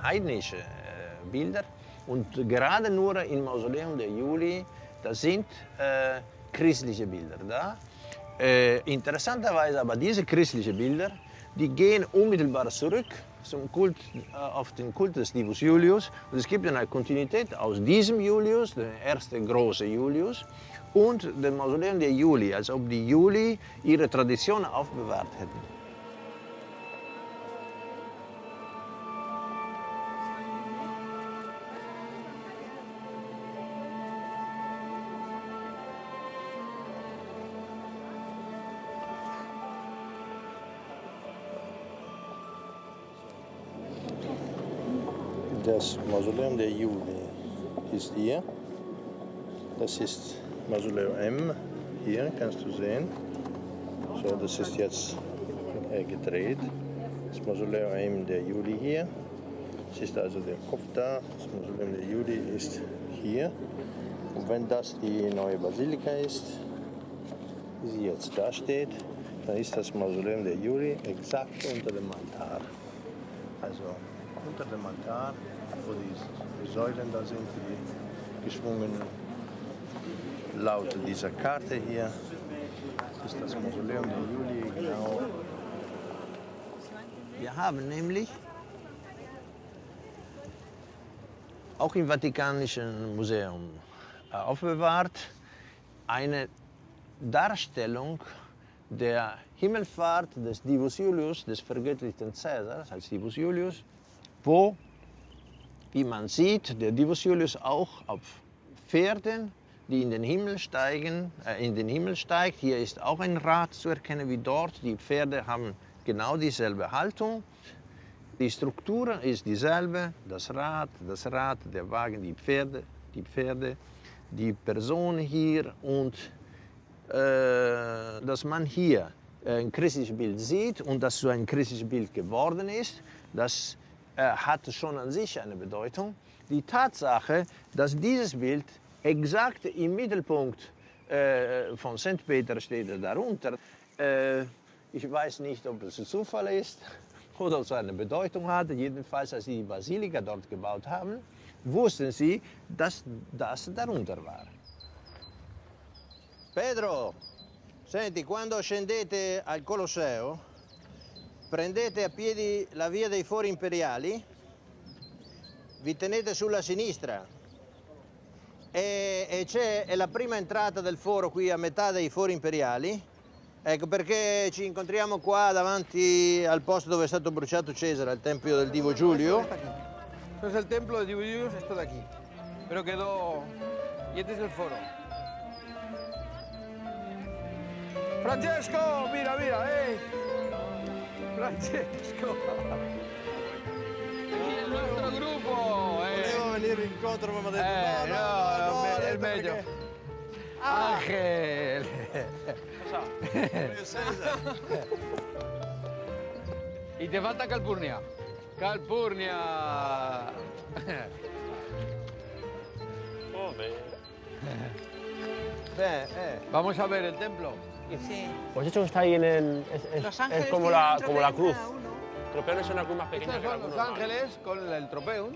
heidnische Bilder. Und gerade nur im Mausoleum der Juli, da sind christliche Bilder da. Interessanterweise aber diese christlichen Bilder, die gehen unmittelbar zurück zum Kult, auf den Kult des Divus Julius. Und es gibt eine Kontinuität aus diesem Julius, der erste große Julius, und dem Mausoleum der Juli, als ob die Juli ihre Tradition aufbewahrt hätten. Das Mausoleum der Juli ist hier. Das ist Mausoleum M. Hier kannst du sehen. So, das ist jetzt gedreht. Das Mausoleum M der Juli hier. Es ist also der Kopf da. Das Mausoleum der Juli ist hier. Und wenn das die neue Basilika ist, wie sie jetzt da steht, dann ist das Mausoleum der Juli exakt unter dem Altar. Also unter dem Altar, wo die Säulen da sind, die geschwungen. Laut dieser Karte hier ist das Mausoleum der Juli genau. Wir haben nämlich auch im Vatikanischen Museum aufbewahrt eine Darstellung der Himmelfahrt des Divus Julius, des vergöttlichten Caesars als Divus Julius, wo, wie man sieht, der Divus Julius auch auf Pferden, die in den Himmel steigt. Hier ist auch ein Rad zu erkennen wie dort. Die Pferde haben genau dieselbe Haltung. Die Struktur ist dieselbe. Das Rad, der Wagen, die Pferde, die Person hier. Und dass man hier ein christliches Bild sieht und dass so ein christliches Bild geworden ist, das hat schon an sich eine Bedeutung. Die Tatsache, dass dieses Bild exakt im Mittelpunkt von St. Peter steht, darunter. Ich weiß nicht, ob es ein Zufall ist oder ob es eine Bedeutung hat. Jedenfalls, als sie die Basilika dort gebaut haben, wussten sie, dass das darunter war. Pedro, senti, quando scendete al Colosseo, prendete a piedi la via dei Fori Imperiali, vi tenete sulla sinistra e è la prima entrata del foro qui a metà dei Fori Imperiali. Ecco perché ci incontriamo qua davanti al posto dove è stato bruciato Cesare, al Tempio del Divo Giulio. Esto es el templo de Divo Julius, esto de aquí. Pero quedó... Y este es el foro. Francesco, mira, Francesco. Il nostro gruppo. Volevo venire incontro, ma mi ha detto no, è meglio. Ángel. Y te falta Calpurnia. Calpurnia. Vamos a ver el templo. Sí. Pues esto está ahí en el... Es como la cruz. Tropeum es una cruz más pequeña. Estos son los ángeles con el tropeum.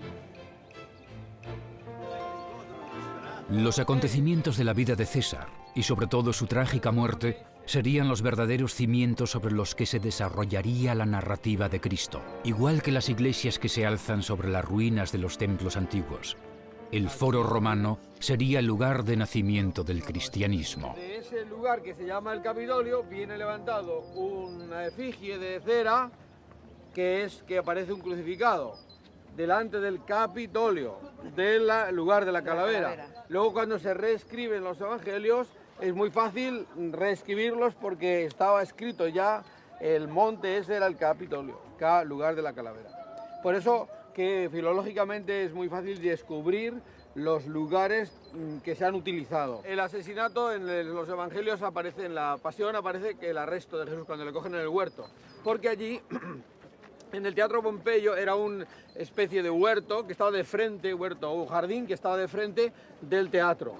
Los acontecimientos de la vida de César, y sobre todo su trágica muerte, serían los verdaderos cimientos sobre los que se desarrollaría la narrativa de Cristo, igual que las iglesias que se alzan sobre las ruinas de los templos antiguos. El Foro Romano sería el lugar de nacimiento del cristianismo. De ese lugar que se llama el Capitolio viene levantado una efigie de cera que aparece un crucificado delante del Capitolio, del lugar de la calavera. Luego cuando se reescriben los evangelios es muy fácil reescribirlos porque estaba escrito ya el monte ese era el Capitolio, lugar de la calavera. Por eso que filológicamente es muy fácil descubrir los lugares que se han utilizado. El asesinato en los evangelios aparece, en la pasión aparece que el arresto de Jesús cuando le cogen en el huerto, porque allí en el Teatro Pompeyo era una especie de huerto que estaba de frente, un jardín que estaba de frente del teatro.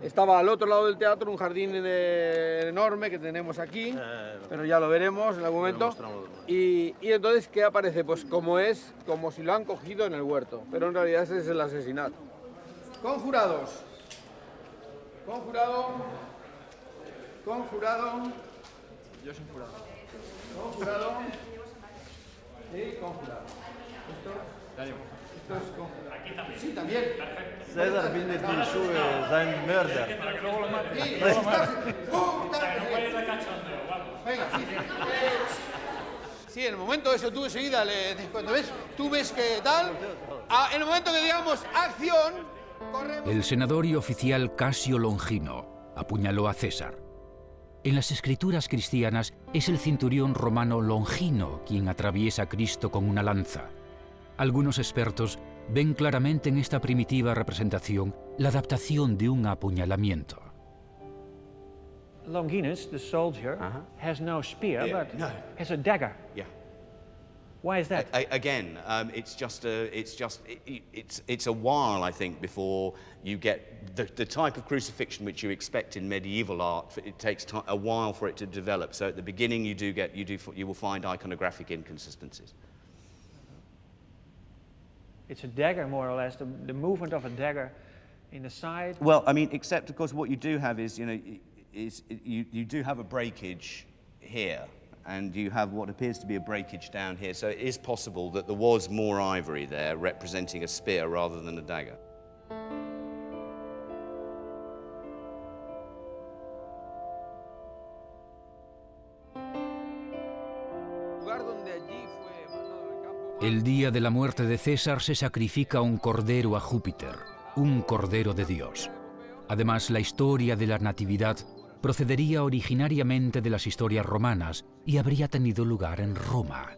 Estaba al otro lado del teatro un jardín enorme que tenemos aquí, pero ya lo veremos en algún momento. Y entonces, ¿qué aparece? Pues como si lo han cogido en el huerto, pero en realidad ese es el asesinato. Conjurados. Conjurado. Yo soy jurado. Conjurado. Sí, conjurado. Esto es conjurado. Aquí también. Sí, también. Perfecto. César findet die Schuhe sein Mörder. Venga, sí. Sí, en el momento de eso tú enseguida, cuando tú ves que tal, en el momento que digamos acción, corremos. El senador y oficial Casio Longino apuñaló a César. En las escrituras cristianas es el centurión romano Longino quien atraviesa a Cristo con una lanza. Algunos expertos ven claramente en esta primitiva representación la adaptación de un apuñalamiento. Longinus, the soldier, has no spear, but has a dagger. Yeah. Why is that? Again, it's a while, I think, before you get the type of crucifixion which you expect in medieval art. It takes a while for it to develop. So at the beginning, you will find iconographic inconsistencies. It's a dagger, more or less, the movement of a dagger in the side. Well, I mean, except of course what you do have is, you do have a breakage here, and you have what appears to be a breakage down here. So it is possible that there was more ivory there representing a spear rather than a dagger. El día de la muerte de César se sacrifica un cordero a Júpiter, un cordero de Dios. Además, la historia de la Natividad procedería originariamente de las historias romanas y habría tenido lugar en Roma.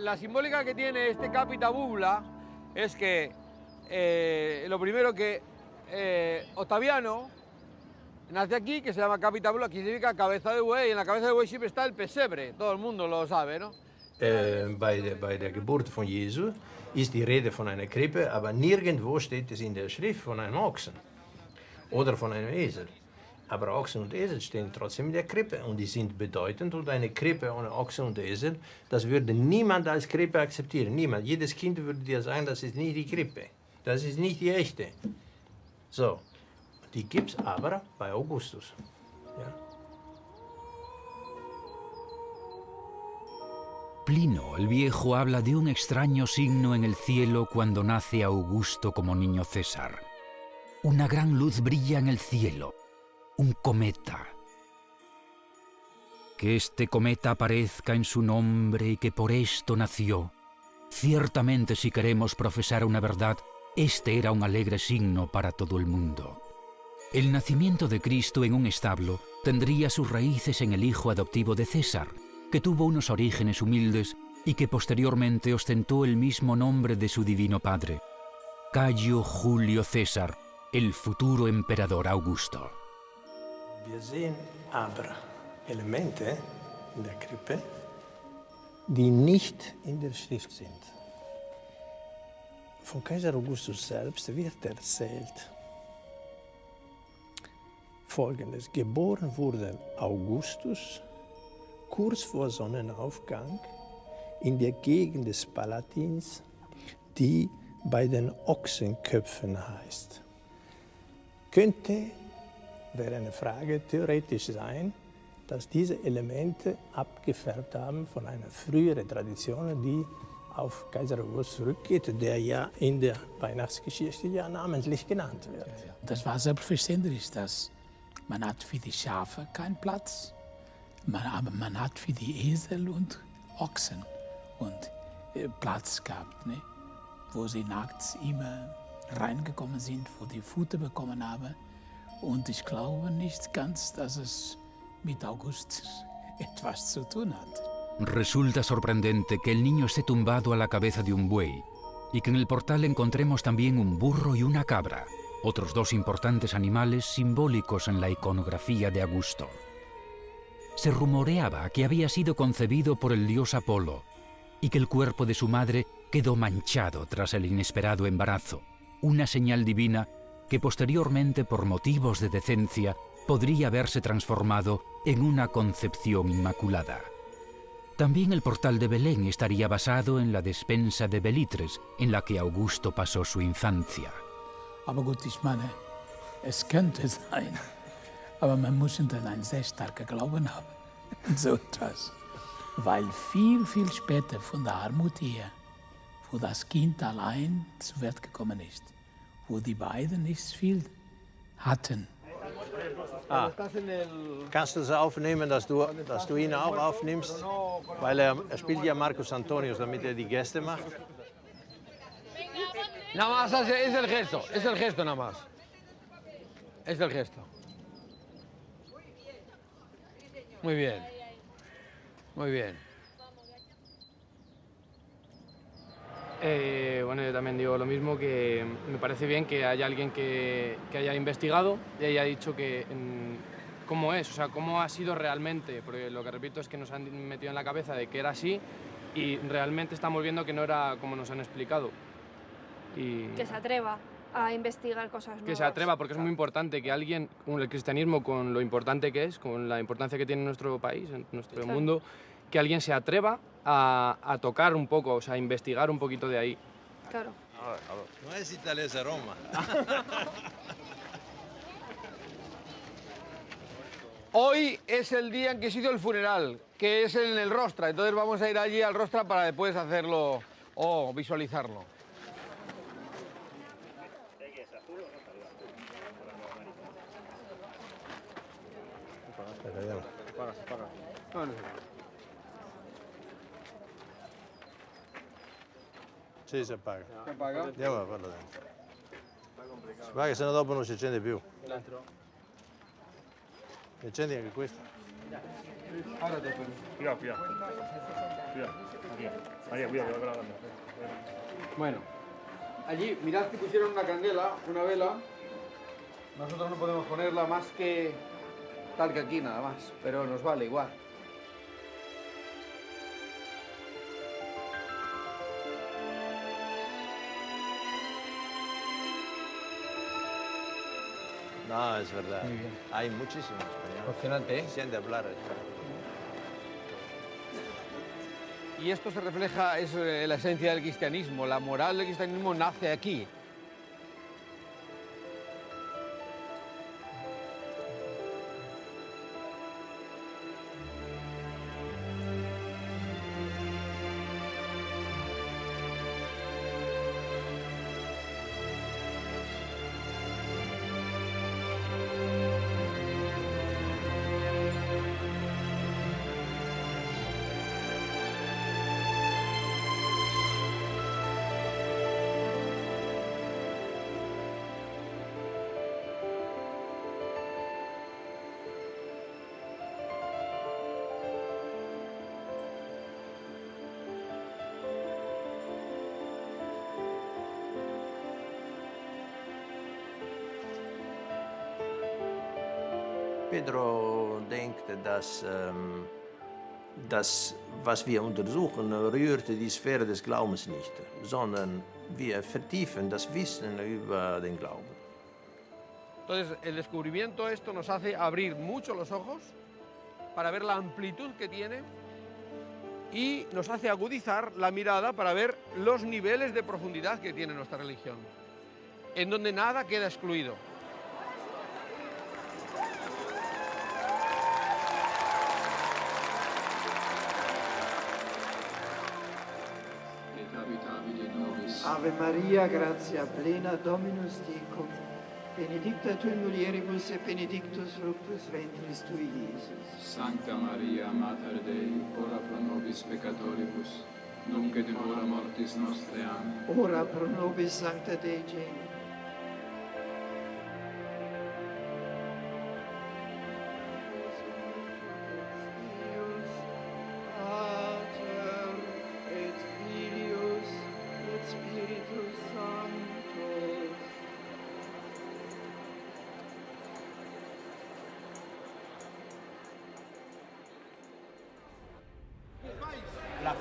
La simbólica que tiene este Capita Bubla es que lo primero que Octaviano nace aquí, que se llama Capita Bubla, que significa cabeza de buey, y en la cabeza de buey siempre está el pesebre, todo el mundo lo sabe, ¿no? Bei der Geburt von Jesu ist die Rede von einer Krippe, aber nirgendwo steht es in der Schrift von einem Ochsen oder von einem Esel. Aber Ochsen und Esel stehen trotzdem in der Krippe und die sind bedeutend. Und eine Krippe ohne Ochsen und Esel, das würde niemand als Krippe akzeptieren. Niemand. Jedes Kind würde dir sagen, das ist nicht die Krippe. Das ist nicht die echte. So, die gibt es aber bei Augustus. Ja. Plino el Viejo habla de un extraño signo en el cielo cuando nace Augusto como niño César. Una gran luz brilla en el cielo, un cometa. Que este cometa aparezca en su nombre y que por esto nació. Ciertamente, si queremos profesar una verdad, este era un alegre signo para todo el mundo. El nacimiento de Cristo en un establo tendría sus raíces en el hijo adoptivo de César, que tuvo unos orígenes humildes y que posteriormente ostentó el mismo nombre de su divino padre, Cayo Julio César, el futuro emperador Augusto. Wir sehen aber Elemente in der Krippe, die nicht in der Schrift sind. Von Kaiser Augustus selbst wird erzählt Folgendes: Geboren wurde Augustus kurz vor Sonnenaufgang in der Gegend des Palatins, die bei den Ochsenköpfen heißt. Könnte, wäre eine Frage, theoretisch sein, dass diese Elemente abgefärbt haben von einer früheren Tradition, die auf Kaiser Augustus zurückgeht, der ja in der Weihnachtsgeschichte ja namentlich genannt wird. Das war selbstverständlich, dass man hat für die Schafe keinen Platz, aber man hat für die Esel und Ochsen und Platz gehabt, ne? Wo sie nachts immer reingekommen sind, wo die Futter bekommen haben. Und ich glaube nicht ganz, dass es mit Augustus etwas zu tun hat. Resulta sorprendente que el niño esté tumbado a la cabeza de un buey y que en el portal encontremos también un burro y una cabra, otros dos importantes animales simbólicos en la iconografía de Augusto. Se rumoreaba que había sido concebido por el dios Apolo, y que el cuerpo de su madre quedó manchado tras el inesperado embarazo, una señal divina que posteriormente, por motivos de decencia, podría haberse transformado en una concepción inmaculada. También el portal de Belén estaría basado en la despensa de Belitres, en la que Augusto pasó su infancia. Aber gut, ich meine, es könnte sein, aber man muss dann einen sehr starken Glauben haben. So etwas. Weil viel, viel später von der Armut her, wo das Kind allein zur Welt gekommen ist, wo die beiden nicht viel hatten. Kannst du es aufnehmen, dass du ihn auch aufnimmst? Weil er spielt ja Marcos Antonius, damit er die Gäste macht. Nada más es el gesto nada más. Es el gesto. Muy bien. Muy bien. Bueno, yo también digo lo mismo, que me parece bien que haya alguien que haya investigado y haya dicho cómo es, o sea, cómo ha sido realmente, porque lo que repito es que nos han metido en la cabeza de que era así y realmente estamos viendo que no era como nos han explicado. Y Que se atreva a investigar cosas nuevas. que se atreva, porque es muy importante que alguien, con el cristianismo, con lo importante que es, con la importancia que tiene en nuestro país, en nuestro Claro. mundo, que alguien se atreva a tocar un poco, o sea, a investigar un poquito de ahí. Claro. No es Italia, es Roma. Hoy es el día en que ha sido el funeral, que es en el Rostra. Entonces vamos a ir allí al Rostra para después hacerlo o visualizarlo. Sì, si appaga. Si appaga? Andiamo a farlo dentro. Si appaga, se no dopo non si accende più. Mi accendi anche questo? Cuidado. María, cuidado. Bueno, allí mirad que pusieron una candela, una vela. Nosotros no podemos ponerla más que tal que aquí nada más, pero nos vale igual. No, es verdad. Muy bien. Hay muchísimos españoles. Emocionante, ¿eh? Se siente hablar español. Y esto se refleja, es la esencia del cristianismo. La moral del cristianismo nace aquí. Pedro denkt, dass was wir untersuchen, rührt die Sphäre des Glaubens nicht, sondern wir vertiefen das Wissen über den Glauben. Entonces, el descubrimiento esto nos hace abrir mucho los ojos para ver la amplitud que tiene y nos hace agudizar la mirada para ver los niveles de profundidad que tiene nuestra religión, en donde nada queda excluido. Ave Maria, gratia plena, Dominus tecum, benedicta tu in mulieribus et benedictus fructus ventris tui, Iesus. Sancta Maria, Mater Dei, ora pro nobis peccatoribus, nunc et in hora mortis nostre. Amen. Ora pro nobis Sancta Dei Geni.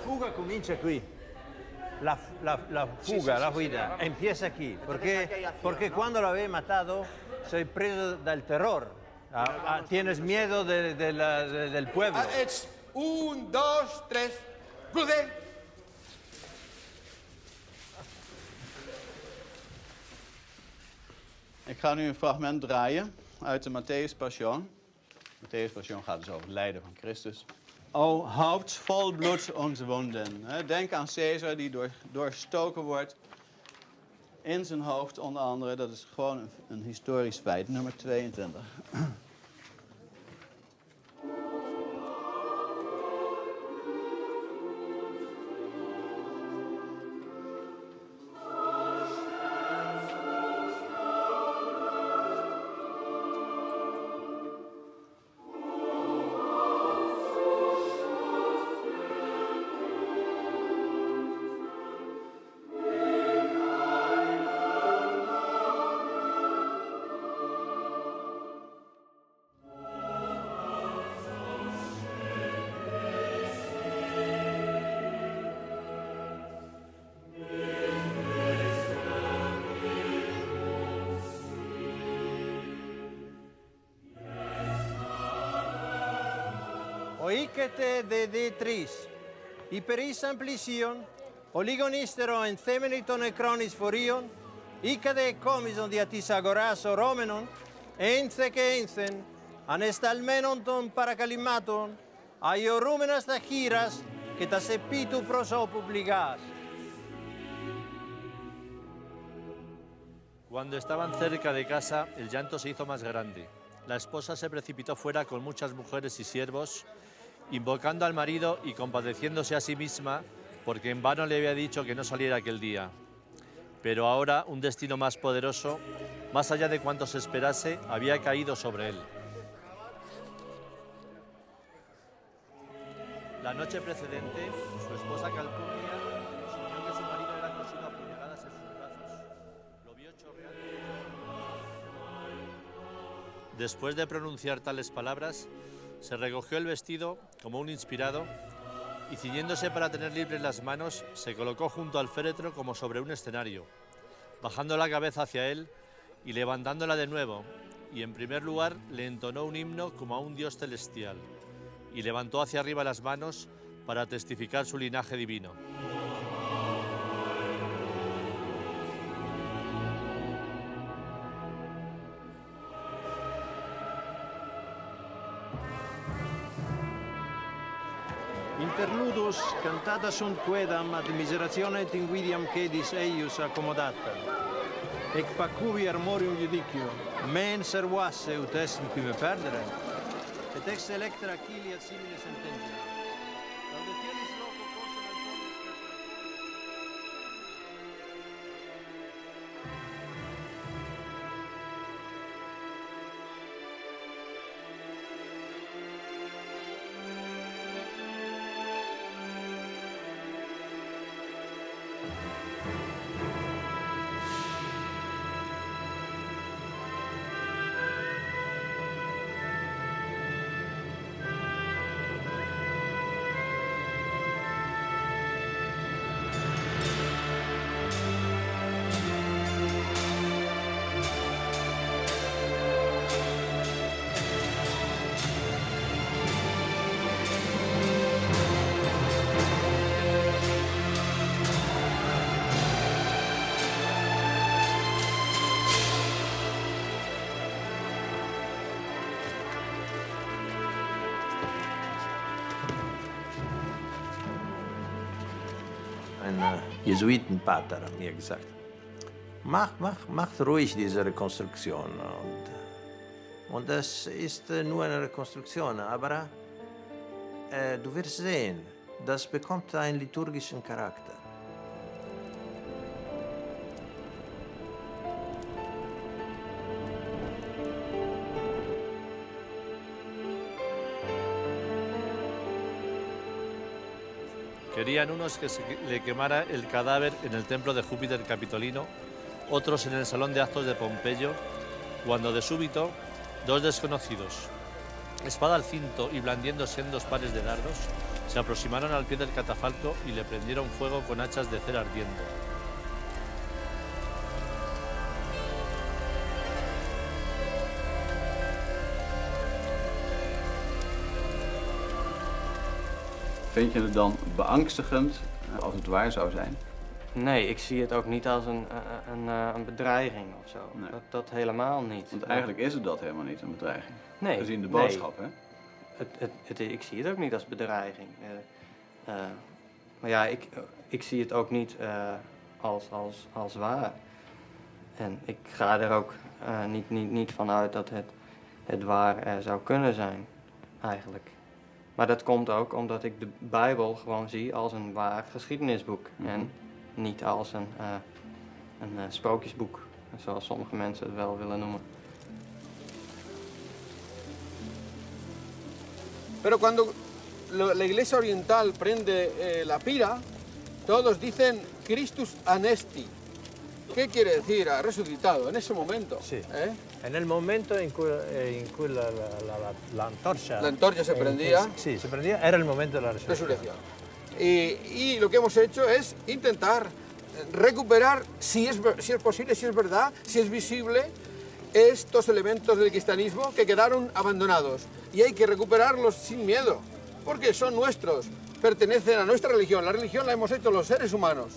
fuga comincia qui. La fuga, la huida, empieza aquí. Porque cuando lo habéis matado, soy preso del terror. Tienes miedo del pueblo. It's 1, 2, 3, cruce. Ik ga nu een fragment draaien uit de Matthäus Passion. Matthäus Passion gaat dus over het lijden van Christus. O haupt vol bloed onze wonden. Denk aan Caesar die doorstoken wordt in zijn hoofd onder andere. Dat is gewoon een historisch feit. Nummer 22. Oikete de tris, hyperis amplition, oligonistero en themeniton e chronis forion, icade comison diatis agoraso romenon, ence que encen, anestalmenon ton paracalimaton, aiorumenas da giras, que ta sepitu proso publigas. Cuando estaban cerca de casa, el llanto se hizo más grande. La esposa se precipitó fuera con muchas mujeres y siervos, invocando al marido y compadeciéndose a sí misma, porque en vano le había dicho que no saliera aquel día. Pero ahora un destino más poderoso, más allá de cuanto se esperase, había caído sobre él. La noche precedente, su esposa Calpurnia sintió que su marido era cosido a puñaladas en sus brazos. Lo vio chorreando. Después de pronunciar tales palabras, se recogió el vestido como un inspirado y, ciñéndose para tener libres las manos, se colocó junto al féretro como sobre un escenario, bajando la cabeza hacia él y levantándola de nuevo, y en primer lugar le entonó un himno como a un dios celestial, y levantó hacia arriba las manos para testificar su linaje divino. Interludus cantata sunt quedam ad miseratione et invidiam cedis eius accomodata. Ec pacuvi armorium judicio, men servasse ut est qui me perdere, et ex electra Achillia simile sententia. Laudationis loco Ein Jesuitenpater hat mir gesagt, macht ruhig diese Rekonstruktion. Und das ist nur eine Rekonstruktion, aber du wirst sehen, das bekommt einen liturgischen Charakter. Querían unos que se le quemara el cadáver en el templo de Júpiter Capitolino, otros en el salón de actos de Pompeyo, cuando de súbito dos desconocidos, espada al cinto y blandiendo sendos pares de dardos, Se aproximaron al pie del catafalco y le prendieron fuego con hachas de cera ardiendo. Vind je het dan beangstigend als het waar zou zijn? Nee, ik zie het ook niet als een bedreiging of zo. Nee. Dat helemaal niet. Want eigenlijk is het dat helemaal niet, een bedreiging. Nee. Gezien de boodschap, hè? Ik zie het ook niet als bedreiging. Maar ja, ik zie het ook niet als waar. En ik ga er ook niet van uit dat het waar zou kunnen zijn, eigenlijk. Maar dat komt ook omdat ik de Bijbel gewoon zie als een waar geschiedenisboek. En niet als een sprookjesboek, zoals sommige mensen het wel willen noemen. Pero cuando la Iglesia Oriental prende la pira, todos dicen Christus anesti. ¿Qué quiere decir? Ha resucitado en ese momento. Sí. En el momento en cui la antorcha... La antorcha se prendía. Sí, se prendía, era el momento de la resurrección. Y lo que hemos hecho es intentar recuperar, si es posible, si es verdad, si es visible, estos elementos del cristianismo que quedaron abandonados. Y hay que recuperarlos sin miedo, porque son nuestros, pertenecen a nuestra religión. La religión la hemos hecho los seres humanos.